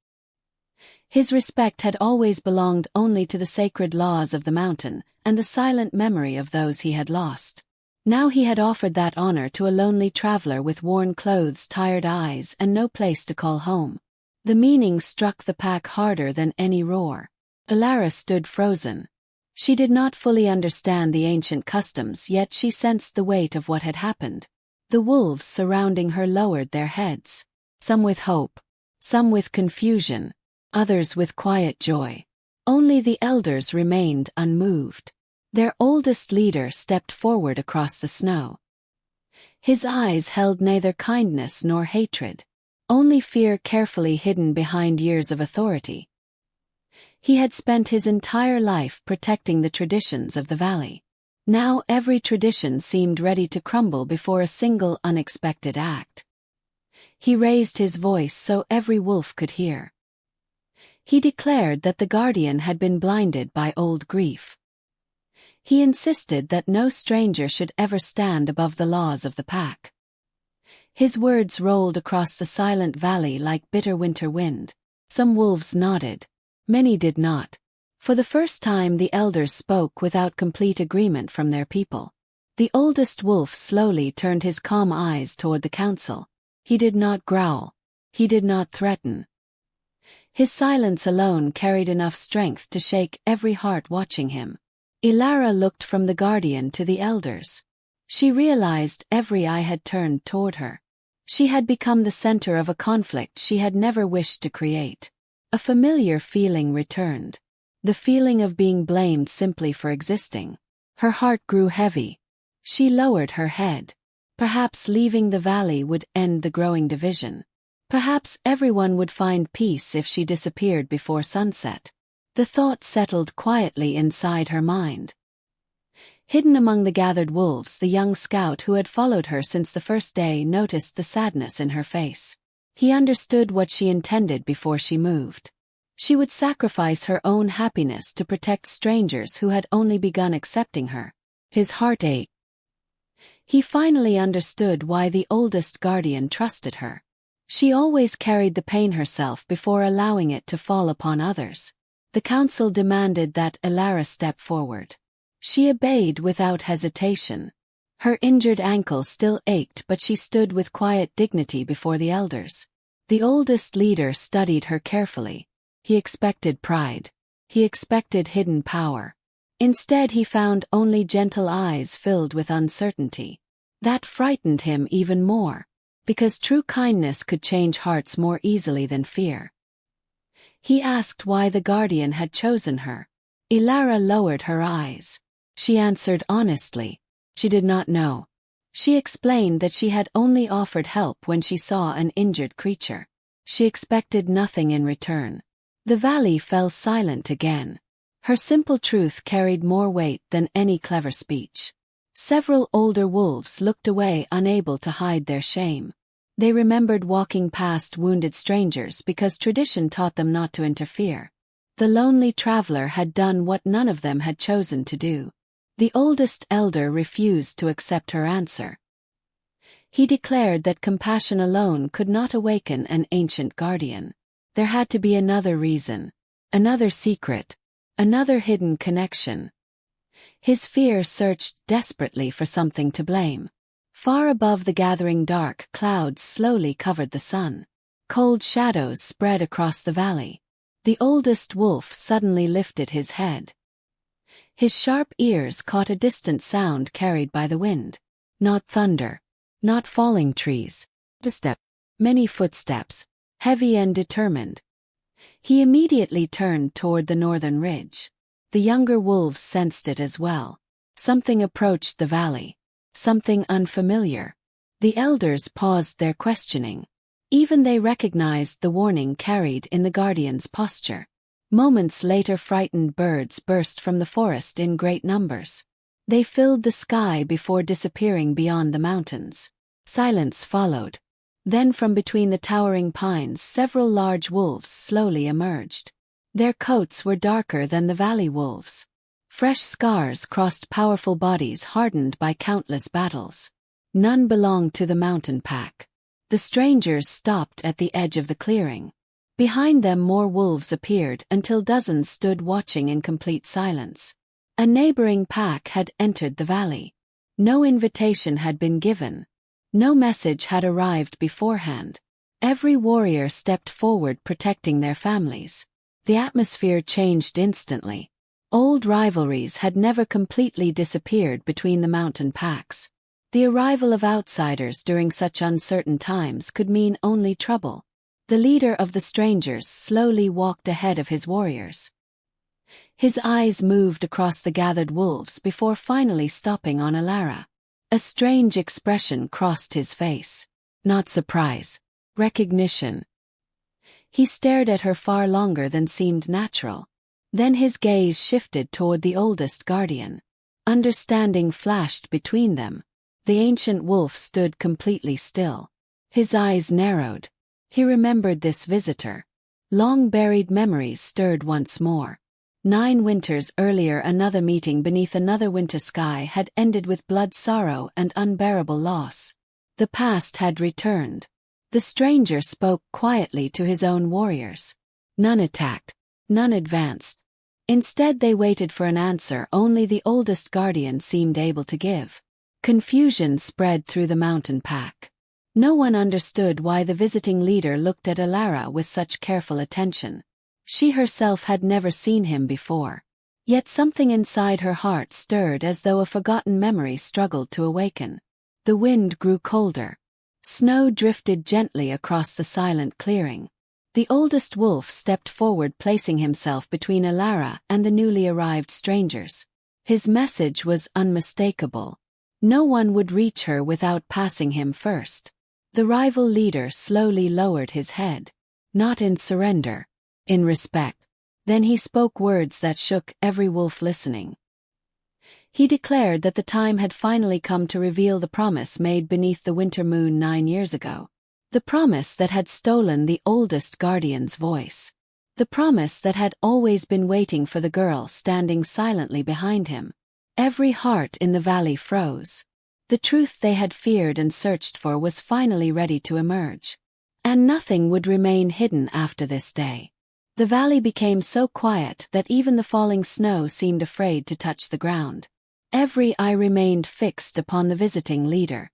A: His respect had always belonged only to the sacred laws of the mountain and the silent memory of those he had lost. Now he had offered that honor to a lonely traveler with worn clothes, tired eyes, and no place to call home. The meaning struck the pack harder than any roar. Elara stood frozen. She did not fully understand the ancient customs, yet she sensed the weight of what had happened. The wolves surrounding her lowered their heads. Some with hope, some with confusion, others with quiet joy. Only the elders remained unmoved. Their oldest leader stepped forward across the snow. His eyes held neither kindness nor hatred, only fear carefully hidden behind years of authority. He had spent his entire life protecting the traditions of the valley. Now every tradition seemed ready to crumble before a single unexpected act. He raised his voice so every wolf could hear. He declared that the guardian had been blinded by old grief. He insisted that no stranger should ever stand above the laws of the pack. His words rolled across the silent valley like bitter winter wind. Some wolves nodded. Many did not. For the first time, the elders spoke without complete agreement from their people. The oldest wolf slowly turned his calm eyes toward the council. He did not growl. He did not threaten. His silence alone carried enough strength to shake every heart watching him. Elara looked from the guardian to the elders. She realized every eye had turned toward her. She had become the center of a conflict she had never wished to create. A familiar feeling returned. The feeling of being blamed simply for existing. Her heart grew heavy. She lowered her head. Perhaps leaving the valley would end the growing division. Perhaps everyone would find peace if she disappeared before sunset. The thought settled quietly inside her mind. Hidden among the gathered wolves, the young scout who had followed her since the first day noticed the sadness in her face. He understood what she intended before she moved. She would sacrifice her own happiness to protect strangers who had only begun accepting her. His heart ached. He finally understood why the oldest guardian trusted her. She always carried the pain herself before allowing it to fall upon others. The council demanded that Elara step forward. She obeyed without hesitation. Her injured ankle still ached, but she stood with quiet dignity before the elders. The oldest leader studied her carefully. He expected pride. He expected hidden power. Instead, he found only gentle eyes filled with uncertainty. That frightened him even more, because true kindness could change hearts more easily than fear. He asked why the guardian had chosen her. Elara lowered her eyes. She answered honestly. She did not know. She explained that she had only offered help when she saw an injured creature. She expected nothing in return. The valley fell silent again. Her simple truth carried more weight than any clever speech. Several older wolves looked away, unable to hide their shame. They remembered walking past wounded strangers because tradition taught them not to interfere. The lonely traveler had done what none of them had chosen to do. The oldest elder refused to accept her answer. He declared that compassion alone could not awaken an ancient guardian. There had to be another reason, another secret, another hidden connection. His fear searched desperately for something to blame. Far above the gathering dark, clouds slowly covered the sun. Cold shadows spread across the valley. The oldest wolf suddenly lifted his head. His sharp ears caught a distant sound carried by the wind. Not thunder. Not falling trees. A step. Many footsteps. Heavy and determined. He immediately turned toward the northern ridge. The younger wolves sensed it as well. Something approached the valley. Something unfamiliar. The elders paused their questioning. Even they recognized the warning carried in the guardian's posture. Moments later, frightened birds burst from the forest in great numbers. They filled the sky before disappearing beyond the mountains. Silence followed. Then from between the towering pines several large wolves slowly emerged. Their coats were darker than the valley wolves. Fresh scars crossed powerful bodies hardened by countless battles. None belonged to the mountain pack. The strangers stopped at the edge of the clearing. Behind them more wolves appeared until dozens stood watching in complete silence. A neighboring pack had entered the valley. No invitation had been given. No message had arrived beforehand. Every warrior stepped forward protecting their families. The atmosphere changed instantly. Old rivalries had never completely disappeared between the mountain packs. The arrival of outsiders during such uncertain times could mean only trouble. The leader of the strangers slowly walked ahead of his warriors. His eyes moved across the gathered wolves before finally stopping on Elara. A strange expression crossed his face. Not surprise. Recognition. He stared at her far longer than seemed natural. Then his gaze shifted toward the oldest guardian. Understanding flashed between them. The ancient wolf stood completely still. His eyes narrowed. He remembered this visitor. Long-buried memories stirred once more. 9 winters earlier, another meeting beneath another winter sky had ended with blood, sorrow, and unbearable loss. The past had returned. The stranger spoke quietly to his own warriors. None attacked. None advanced. Instead, they waited for an answer only the oldest guardian seemed able to give. Confusion spread through the mountain pack. No one understood why the visiting leader looked at Elara with such careful attention. She herself had never seen him before. Yet something inside her heart stirred as though a forgotten memory struggled to awaken. The wind grew colder. Snow drifted gently across the silent clearing. The oldest wolf stepped forward, placing himself between Elara and the newly arrived strangers. His message was unmistakable. No one would reach her without passing him first. The rival leader slowly lowered his head. Not in surrender. In respect. Then he spoke words that shook every wolf listening. He declared that the time had finally come to reveal the promise made beneath the winter moon 9 years ago. The promise that had stolen the oldest guardian's voice. The promise that had always been waiting for the girl standing silently behind him. Every heart in the valley froze. The truth they had feared and searched for was finally ready to emerge. And nothing would remain hidden after this day. The valley became so quiet that even the falling snow seemed afraid to touch the ground. Every eye remained fixed upon the visiting leader.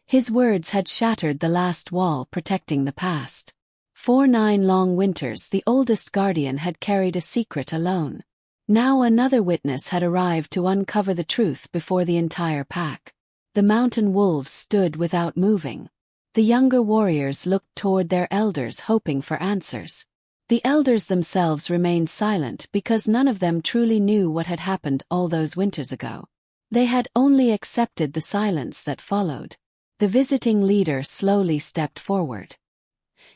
A: His words had shattered the last wall protecting the past. For 9 long winters the oldest guardian had carried a secret alone. Now another witness had arrived to uncover the truth before the entire pack. The mountain wolves stood without moving. The younger warriors looked toward their elders hoping for answers. The elders themselves remained silent because none of them truly knew what had happened all those winters ago. They had only accepted the silence that followed. The visiting leader slowly stepped forward.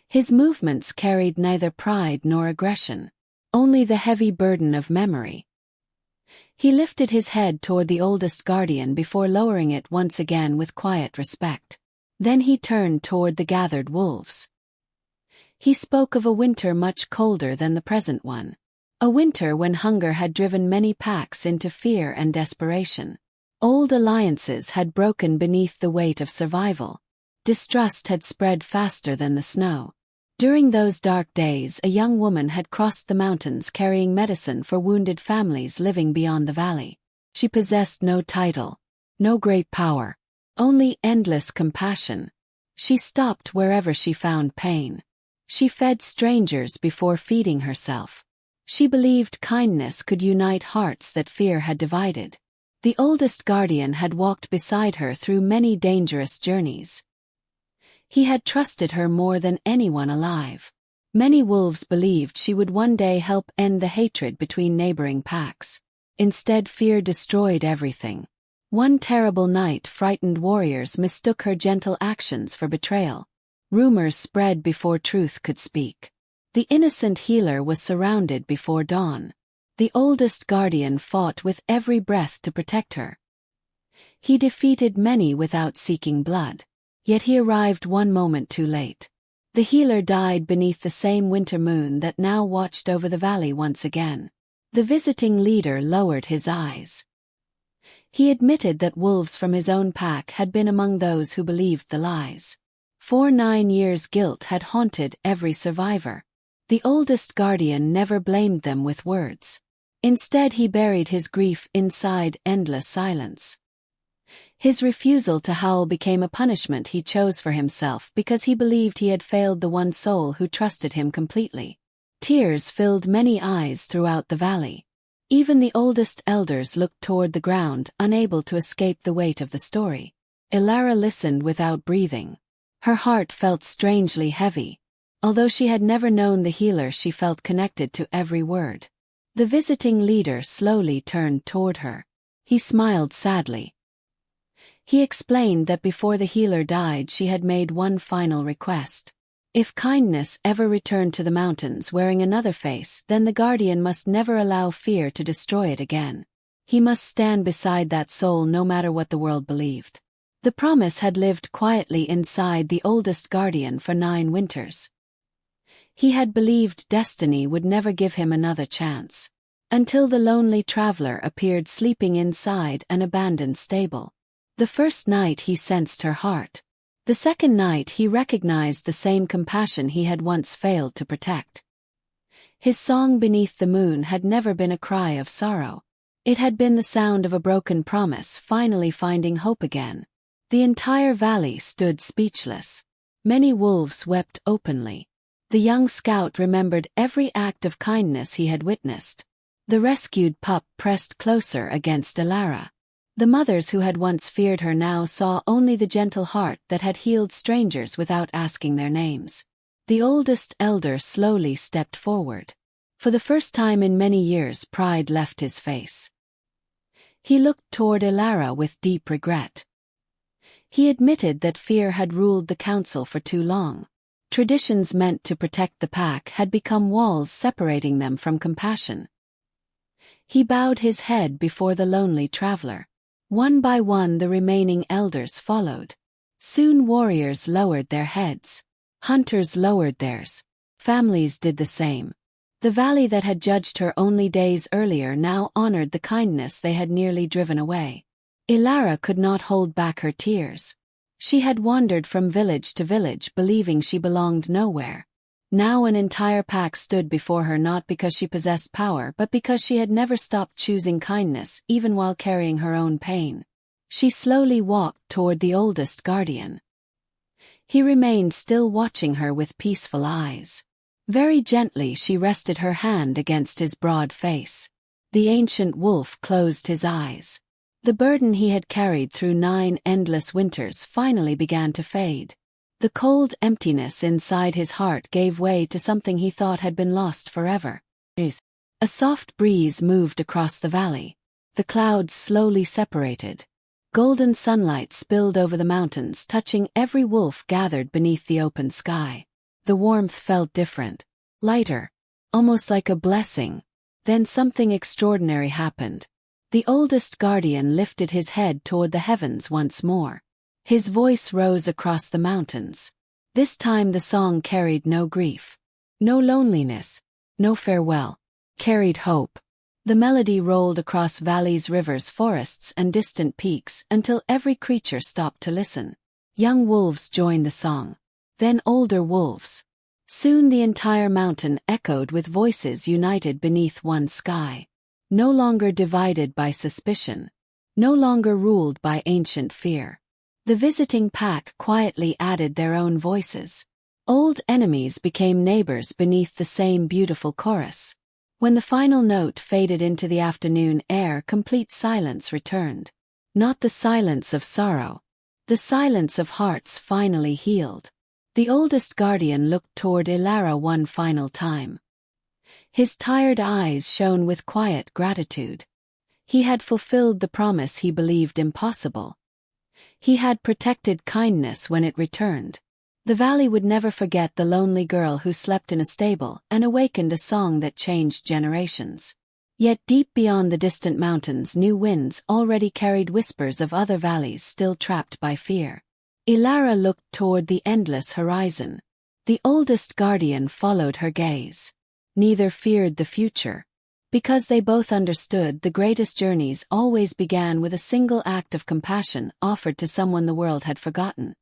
A: His movements carried neither pride nor aggression, only the heavy burden of memory. He lifted his head toward the oldest guardian before lowering it once again with quiet respect. Then he turned toward the gathered wolves. He spoke of a winter much colder than the present one. A winter when hunger had driven many packs into fear and desperation. Old alliances had broken beneath the weight of survival. Distrust had spread faster than the snow. During those dark days, a young woman had crossed the mountains carrying medicine for wounded families living beyond the valley. She possessed no title, no great power, only endless compassion. She stopped wherever she found pain. She fed strangers before feeding herself. She believed kindness could unite hearts that fear had divided. The oldest guardian had walked beside her through many dangerous journeys. He had trusted her more than anyone alive. Many wolves believed she would one day help end the hatred between neighboring packs. Instead, fear destroyed everything. One terrible night, frightened warriors mistook her gentle actions for betrayal. Rumors spread before truth could speak. The innocent healer was surrounded before dawn. The oldest guardian fought with every breath to protect her. He defeated many without seeking blood. Yet he arrived one moment too late. The healer died beneath the same winter moon that now watched over the valley once again. The visiting leader lowered his eyes. He admitted that wolves from his own pack had been among those who believed the lies. For 9 years guilt had haunted every survivor. The oldest guardian never blamed them with words. Instead, he buried his grief inside endless silence. His refusal to howl became a punishment he chose for himself because he believed he had failed the one soul who trusted him completely. Tears filled many eyes throughout the valley. Even the oldest elders looked toward the ground, unable to escape the weight of the story. Elara listened without breathing. Her heart felt strangely heavy. Although she had never known the healer, she felt connected to every word. The visiting leader slowly turned toward her. He smiled sadly. He explained that before the healer died she had made one final request. If kindness ever returned to the mountains wearing another face, then the guardian must never allow fear to destroy it again. He must stand beside that soul no matter what the world believed. The promise had lived quietly inside the oldest guardian for 9 winters. He had believed destiny would never give him another chance. Until the lonely traveler appeared sleeping inside an abandoned stable. The first night he sensed her heart. The second night he recognized the same compassion he had once failed to protect. His song beneath the moon had never been a cry of sorrow. It had been the sound of a broken promise finally finding hope again. The entire valley stood speechless. Many wolves wept openly. The young scout remembered every act of kindness he had witnessed. The rescued pup pressed closer against Elara. The mothers who had once feared her now saw only the gentle heart that had healed strangers without asking their names. The oldest elder slowly stepped forward. For the first time in many years, pride left his face. He looked toward Elara with deep regret. He admitted that fear had ruled the council for too long. Traditions meant to protect the pack had become walls separating them from compassion. He bowed his head before the lonely traveler. One by one the remaining elders followed. Soon warriors lowered their heads. Hunters lowered theirs. Families did the same. The valley that had judged her only days earlier now honored the kindness they had nearly driven away. Elara could not hold back her tears. She had wandered from village to village believing she belonged nowhere. Now an entire pack stood before her, not because she possessed power but because she had never stopped choosing kindness even while carrying her own pain. She slowly walked toward the oldest guardian. He remained still, watching her with peaceful eyes. Very gently she rested her hand against his broad face. The ancient wolf closed his eyes. The burden he had carried through 9 endless winters finally began to fade. The cold emptiness inside his heart gave way to something he thought had been lost forever. A soft breeze moved across the valley. The clouds slowly separated. Golden sunlight spilled over the mountains, touching every wolf gathered beneath the open sky. The warmth felt different, lighter, almost like a blessing. Then something extraordinary happened. The oldest guardian lifted his head toward the heavens once more. His voice rose across the mountains. This time the song carried no grief, no loneliness, no farewell. Carried hope. The melody rolled across valleys, rivers, forests, and distant peaks until every creature stopped to listen. Young wolves joined the song. Then older wolves. Soon the entire mountain echoed with voices united beneath one sky. No longer divided by suspicion. No longer ruled by ancient fear. The visiting pack quietly added their own voices. Old enemies became neighbors beneath the same beautiful chorus. When the final note faded into the afternoon air, complete silence returned. Not the silence of sorrow. The silence of hearts finally healed. The oldest guardian looked toward Elara one final time. His tired eyes shone with quiet gratitude. He had fulfilled the promise he believed impossible. He had protected kindness when it returned. The valley would never forget the lonely girl who slept in a stable and awakened a song that changed generations. Yet deep beyond the distant mountains, new winds already carried whispers of other valleys still trapped by fear. Elara looked toward the endless horizon. The oldest guardian followed her gaze. Neither feared the future. Because they both understood the greatest journeys always began with a single act of compassion offered to someone the world had forgotten.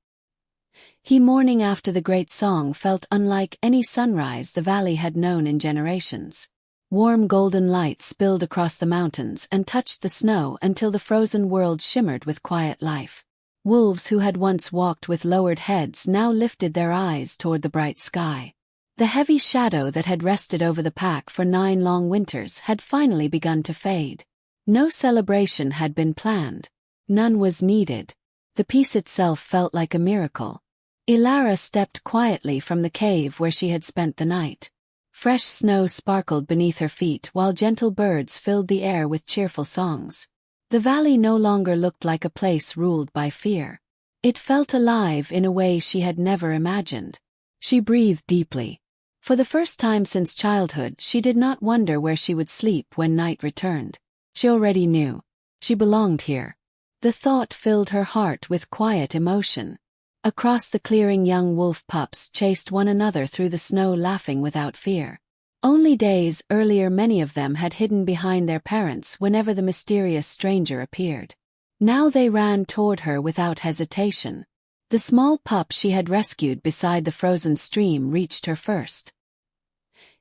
A: Morning after the great song felt unlike any sunrise the valley had known in generations. Warm golden light spilled across the mountains and touched the snow until the frozen world shimmered with quiet life. Wolves who had once walked with lowered heads now lifted their eyes toward the bright sky. The heavy shadow that had rested over the pack for 9 long winters had finally begun to fade. No celebration had been planned. None was needed. The peace itself felt like a miracle. Elara stepped quietly from the cave where she had spent the night. Fresh snow sparkled beneath her feet while gentle birds filled the air with cheerful songs. The valley no longer looked like a place ruled by fear. It felt alive in a way she had never imagined. She breathed deeply. For the first time since childhood, she did not wonder where she would sleep when night returned. She already knew. She belonged here. The thought filled her heart with quiet emotion. Across the clearing, young wolf pups chased one another through the snow, laughing without fear. Only days earlier many of them had hidden behind their parents whenever the mysterious stranger appeared. Now they ran toward her without hesitation. The small pup she had rescued beside the frozen stream reached her first.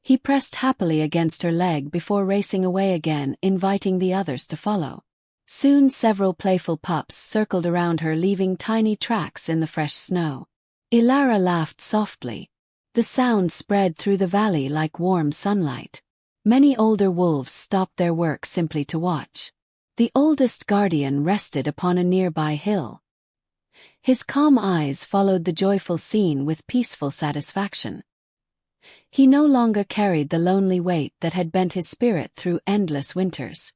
A: He pressed happily against her leg before racing away again, inviting the others to follow. Soon several playful pups circled around her, leaving tiny tracks in the fresh snow. Elara laughed softly. The sound spread through the valley like warm sunlight. Many older wolves stopped their work simply to watch. The oldest guardian rested upon a nearby hill. His calm eyes followed the joyful scene with peaceful satisfaction. He no longer carried the lonely weight that had bent his spirit through endless winters.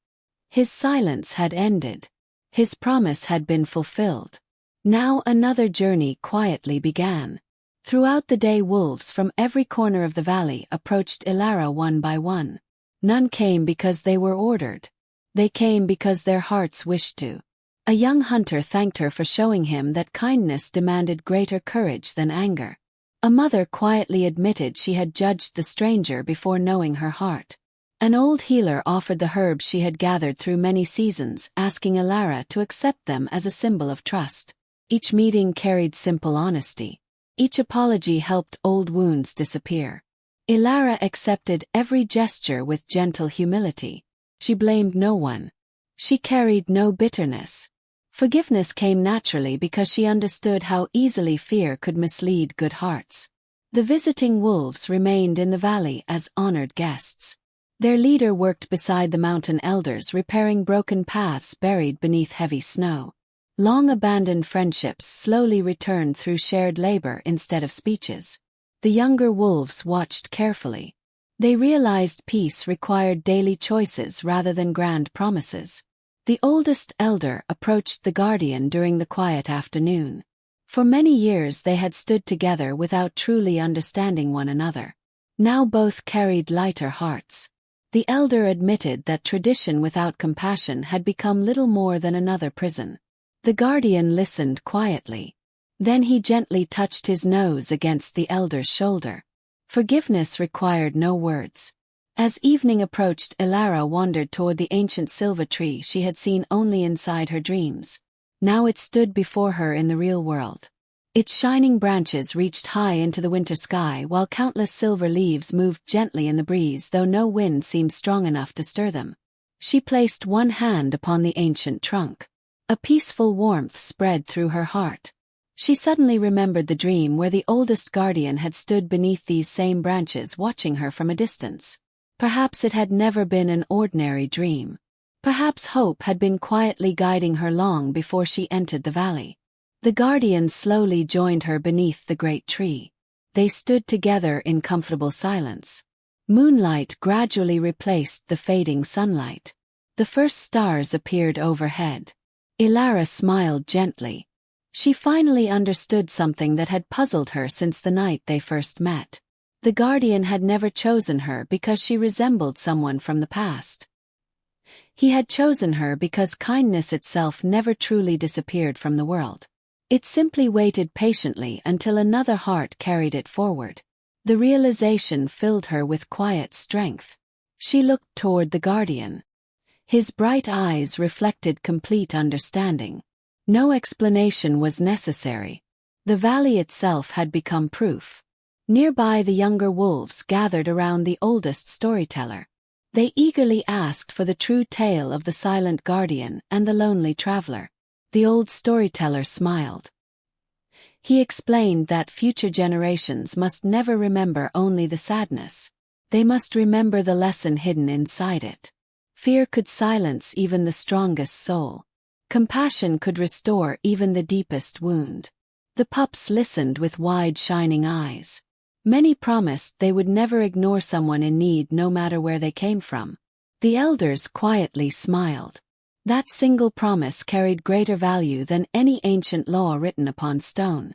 A: His silence had ended. His promise had been fulfilled. Now another journey quietly began. Throughout the day, wolves from every corner of the valley approached Elara one by one. None came because they were ordered. They came because their hearts wished to. A young hunter thanked her for showing him that kindness demanded greater courage than anger. A mother quietly admitted she had judged the stranger before knowing her heart. An old healer offered the herbs she had gathered through many seasons, asking Elara to accept them as a symbol of trust. Each meeting carried simple honesty. Each apology helped old wounds disappear. Elara accepted every gesture with gentle humility. She blamed no one. She carried no bitterness. Forgiveness came naturally because she understood how easily fear could mislead good hearts. The visiting wolves remained in the valley as honored guests. Their leader worked beside the mountain elders, repairing broken paths buried beneath heavy snow. Long-abandoned friendships slowly returned through shared labor instead of speeches. The younger wolves watched carefully. They realized peace required daily choices rather than grand promises. The oldest elder approached the guardian during the quiet afternoon. For many years they had stood together without truly understanding one another. Now both carried lighter hearts. The elder admitted that tradition without compassion had become little more than another prison. The guardian listened quietly. Then he gently touched his nose against the elder's shoulder. Forgiveness required no words. As evening approached, Elara wandered toward the ancient silver tree she had seen only inside her dreams. Now it stood before her in the real world. Its shining branches reached high into the winter sky while countless silver leaves moved gently in the breeze, though no wind seemed strong enough to stir them. She placed one hand upon the ancient trunk. A peaceful warmth spread through her heart. She suddenly remembered the dream where the oldest guardian had stood beneath these same branches watching her from a distance. Perhaps it had never been an ordinary dream. Perhaps hope had been quietly guiding her long before she entered the valley. The guardian slowly joined her beneath the great tree. They stood together in comfortable silence. Moonlight gradually replaced the fading sunlight. The first stars appeared overhead. Elara smiled gently. She finally understood something that had puzzled her since the night they first met. The guardian had never chosen her because she resembled someone from the past. He had chosen her because kindness itself never truly disappeared from the world. It simply waited patiently until another heart carried it forward. The realization filled her with quiet strength. She looked toward the guardian. His bright eyes reflected complete understanding. No explanation was necessary. The valley itself had become proof. Nearby, the younger wolves gathered around the oldest storyteller. They eagerly asked for the true tale of the silent guardian and the lonely traveler. The old storyteller smiled. He explained that future generations must never remember only the sadness. They must remember the lesson hidden inside it. Fear could silence even the strongest soul. Compassion could restore even the deepest wound. The pups listened with wide shining eyes. Many promised they would never ignore someone in need no matter where they came from. The elders quietly smiled. That single promise carried greater value than any ancient law written upon stone.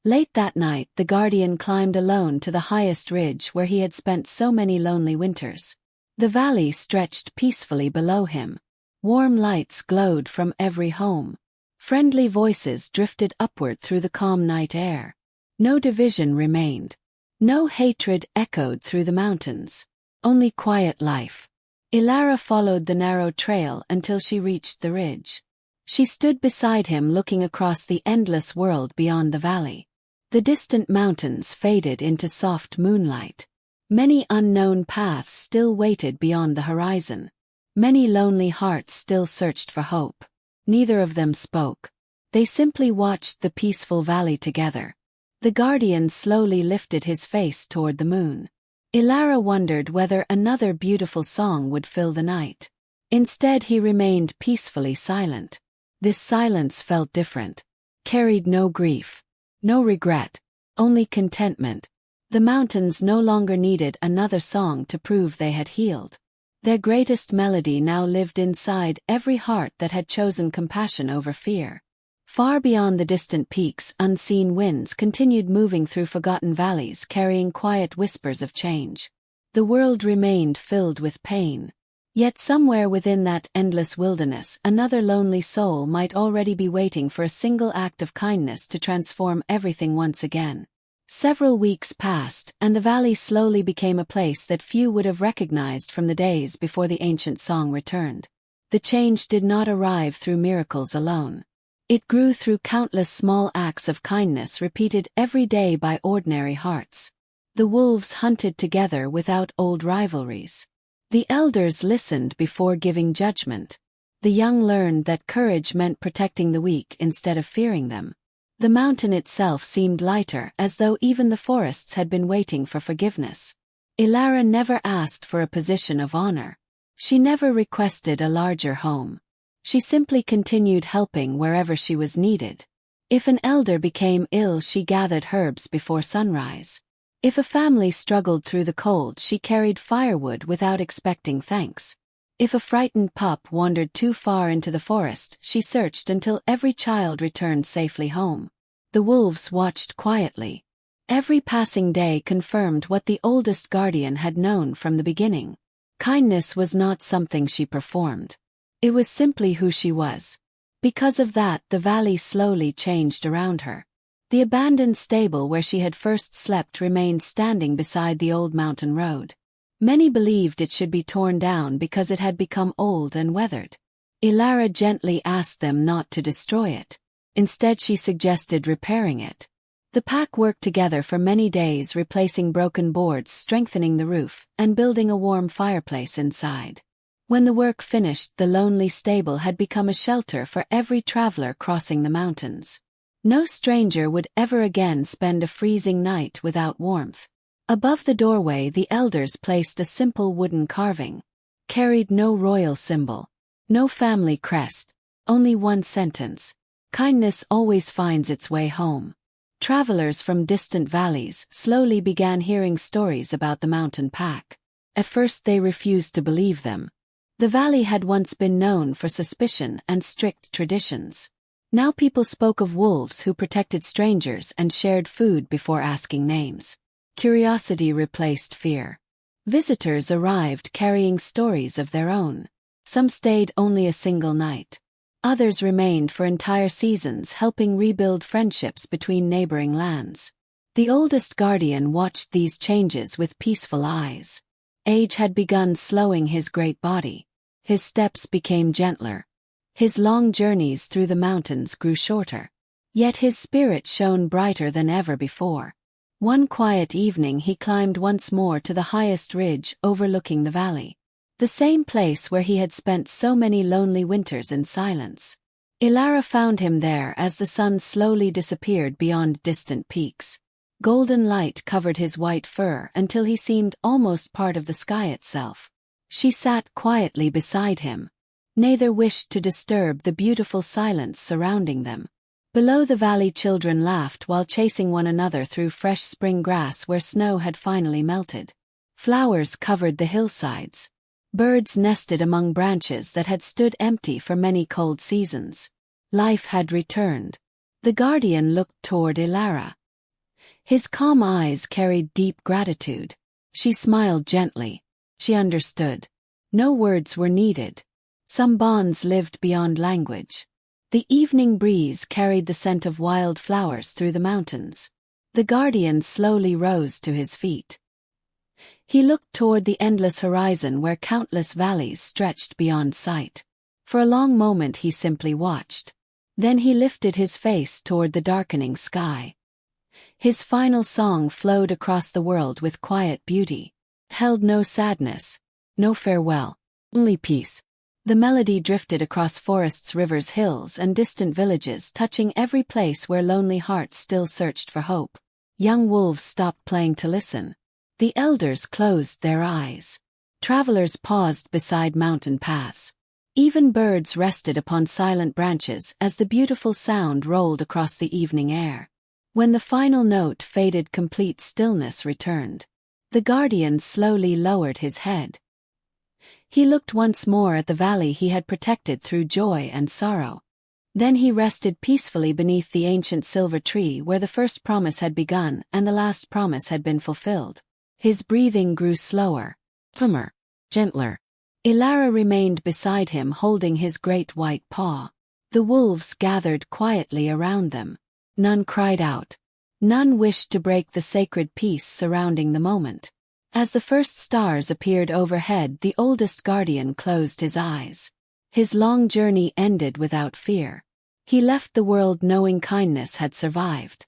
A: Late that night, the guardian climbed alone to the highest ridge where he had spent so many lonely winters. The valley stretched peacefully below him. Warm lights glowed from every home. Friendly voices drifted upward through the calm night air. No division remained. No hatred echoed through the mountains. Only quiet life. Elara followed the narrow trail until she reached the ridge. She stood beside him looking across the endless world beyond the valley. The distant mountains faded into soft moonlight. Many unknown paths still waited beyond the horizon. Many lonely hearts still searched for hope. Neither of them spoke. They simply watched the peaceful valley together. The guardian slowly lifted his face toward the moon. Elara wondered whether another beautiful song would fill the night. Instead, he remained peacefully silent. This silence felt different. Carried no grief. No regret. Only contentment. The mountains no longer needed another song to prove they had healed. Their greatest melody now lived inside every heart that had chosen compassion over fear. Far beyond the distant peaks, unseen winds continued moving through forgotten valleys, carrying quiet whispers of change. The world remained filled with pain. Yet somewhere within that endless wilderness, another lonely soul might already be waiting for a single act of kindness to transform everything once again. Several weeks passed, and the valley slowly became a place that few would have recognized from the days before the ancient song returned. The change did not arrive through miracles alone. It grew through countless small acts of kindness repeated every day by ordinary hearts. The wolves hunted together without old rivalries. The elders listened before giving judgment. The young learned that courage meant protecting the weak instead of fearing them. The mountain itself seemed lighter, as though even the forests had been waiting for forgiveness. Elara never asked for a position of honor. She never requested a larger home. She simply continued helping wherever she was needed. If an elder became ill, she gathered herbs before sunrise. If a family struggled through the cold, she carried firewood without expecting thanks. If a frightened pup wandered too far into the forest, she searched until every child returned safely home. The wolves watched quietly. Every passing day confirmed what the oldest guardian had known from the beginning. Kindness was not something she performed. It was simply who she was. Because of that, the valley slowly changed around her. The abandoned stable where she had first slept remained standing beside the old mountain road. Many believed it should be torn down because it had become old and weathered. Elara gently asked them not to destroy it. Instead, she suggested repairing it. The pack worked together for many days, replacing broken boards, strengthening the roof, and building a warm fireplace inside. When the work finished, the lonely stable had become a shelter for every traveler crossing the mountains. No stranger would ever again spend a freezing night without warmth. Above the doorway, the elders placed a simple wooden carving. Carried no royal symbol, no family crest, only one sentence: kindness always finds its way home. Travelers from distant valleys slowly began hearing stories about the mountain pack. At first they refused to believe them. The valley had once been known for suspicion and strict traditions. Now people spoke of wolves who protected strangers and shared food before asking names. Curiosity replaced fear. Visitors arrived carrying stories of their own. Some stayed only a single night. Others remained for entire seasons, helping rebuild friendships between neighboring lands. The oldest guardian watched these changes with peaceful eyes. Age had begun slowing his great body. His steps became gentler. His long journeys through the mountains grew shorter. Yet his spirit shone brighter than ever before. One quiet evening he climbed once more to the highest ridge overlooking the valley. The same place where he had spent so many lonely winters in silence. Elara found him there as the sun slowly disappeared beyond distant peaks. Golden light covered his white fur until he seemed almost part of the sky itself. She sat quietly beside him. Neither wished to disturb the beautiful silence surrounding them. Below the valley, children laughed while chasing one another through fresh spring grass where snow had finally melted. Flowers covered the hillsides. Birds nested among branches that had stood empty for many cold seasons. Life had returned. The guardian looked toward Elara. His calm eyes carried deep gratitude. She smiled gently. She understood. No words were needed. Some bonds lived beyond language. The evening breeze carried the scent of wild flowers through the mountains. The guardian slowly rose to his feet. He looked toward the endless horizon where countless valleys stretched beyond sight. For a long moment he simply watched. Then he lifted his face toward the darkening sky. His final song flowed across the world with quiet beauty. Held no sadness, no farewell, only peace. The melody drifted across forests, rivers, hills, and distant villages, touching every place where lonely hearts still searched for hope. Young wolves stopped playing to listen. The elders closed their eyes. Travelers paused beside mountain paths. Even birds rested upon silent branches as the beautiful sound rolled across the evening air. When the final note faded, complete stillness returned. The guardian slowly lowered his head. He looked once more at the valley he had protected through joy and sorrow. Then he rested peacefully beneath the ancient silver tree where the first promise had begun and the last promise had been fulfilled. His breathing grew slower, calmer, gentler. Elara remained beside him, holding his great white paw. The wolves gathered quietly around them. None cried out. None wished to break the sacred peace surrounding the moment. As the first stars appeared overhead, the oldest guardian closed his eyes. His long journey ended without fear. He left the world knowing kindness had survived.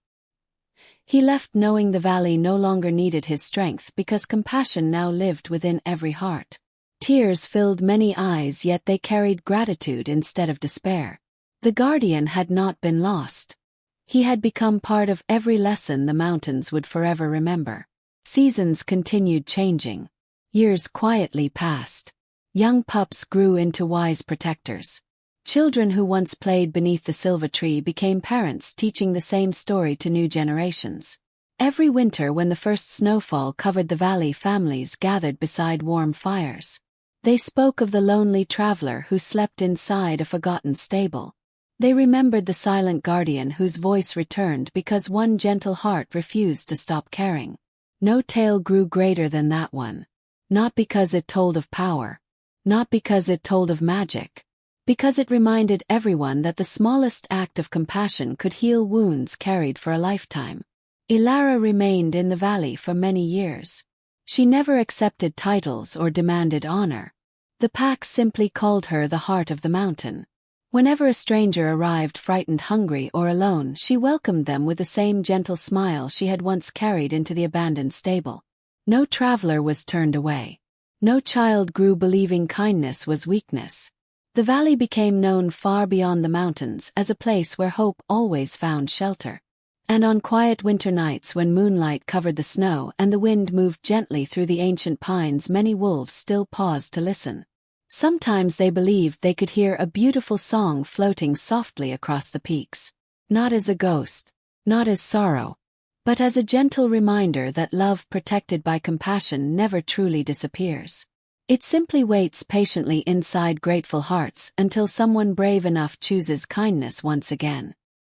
A: He left knowing the valley no longer needed his strength because compassion now lived within every heart. Tears filled many eyes, yet they carried gratitude instead of despair. The guardian had not been lost. He had become part of every lesson the mountains would forever remember. Seasons continued changing. Years quietly passed. Young pups grew into wise protectors. Children who once played beneath the silver tree became parents, teaching the same story to new generations. Every winter, when the first snowfall covered the valley, families gathered beside warm fires. They spoke of the lonely traveler who slept inside a forgotten stable. They remembered the silent guardian whose voice returned because one gentle heart refused to stop caring. No tale grew greater than that one. Not because it told of power. Not because it told of magic. Because it reminded everyone that the smallest act of compassion could heal wounds carried for a lifetime. Elara remained in the valley for many years. She never accepted titles or demanded honor. The pack simply called her the heart of the mountain. Whenever a stranger arrived frightened, hungry, or alone, she welcomed them with the same gentle smile she had once carried into the abandoned stable. No traveler was turned away. No child grew believing kindness was weakness. The valley became known far beyond the mountains as a place where hope always found shelter. And on quiet winter nights, when moonlight covered the snow and the wind moved gently through the ancient pines, many wolves still paused to listen. Sometimes they believed they could hear a beautiful song floating softly across the peaks. Not as a ghost, not as sorrow, but as a gentle reminder that love protected by compassion never truly disappears. It simply waits patiently inside grateful hearts until someone brave enough chooses kindness once again.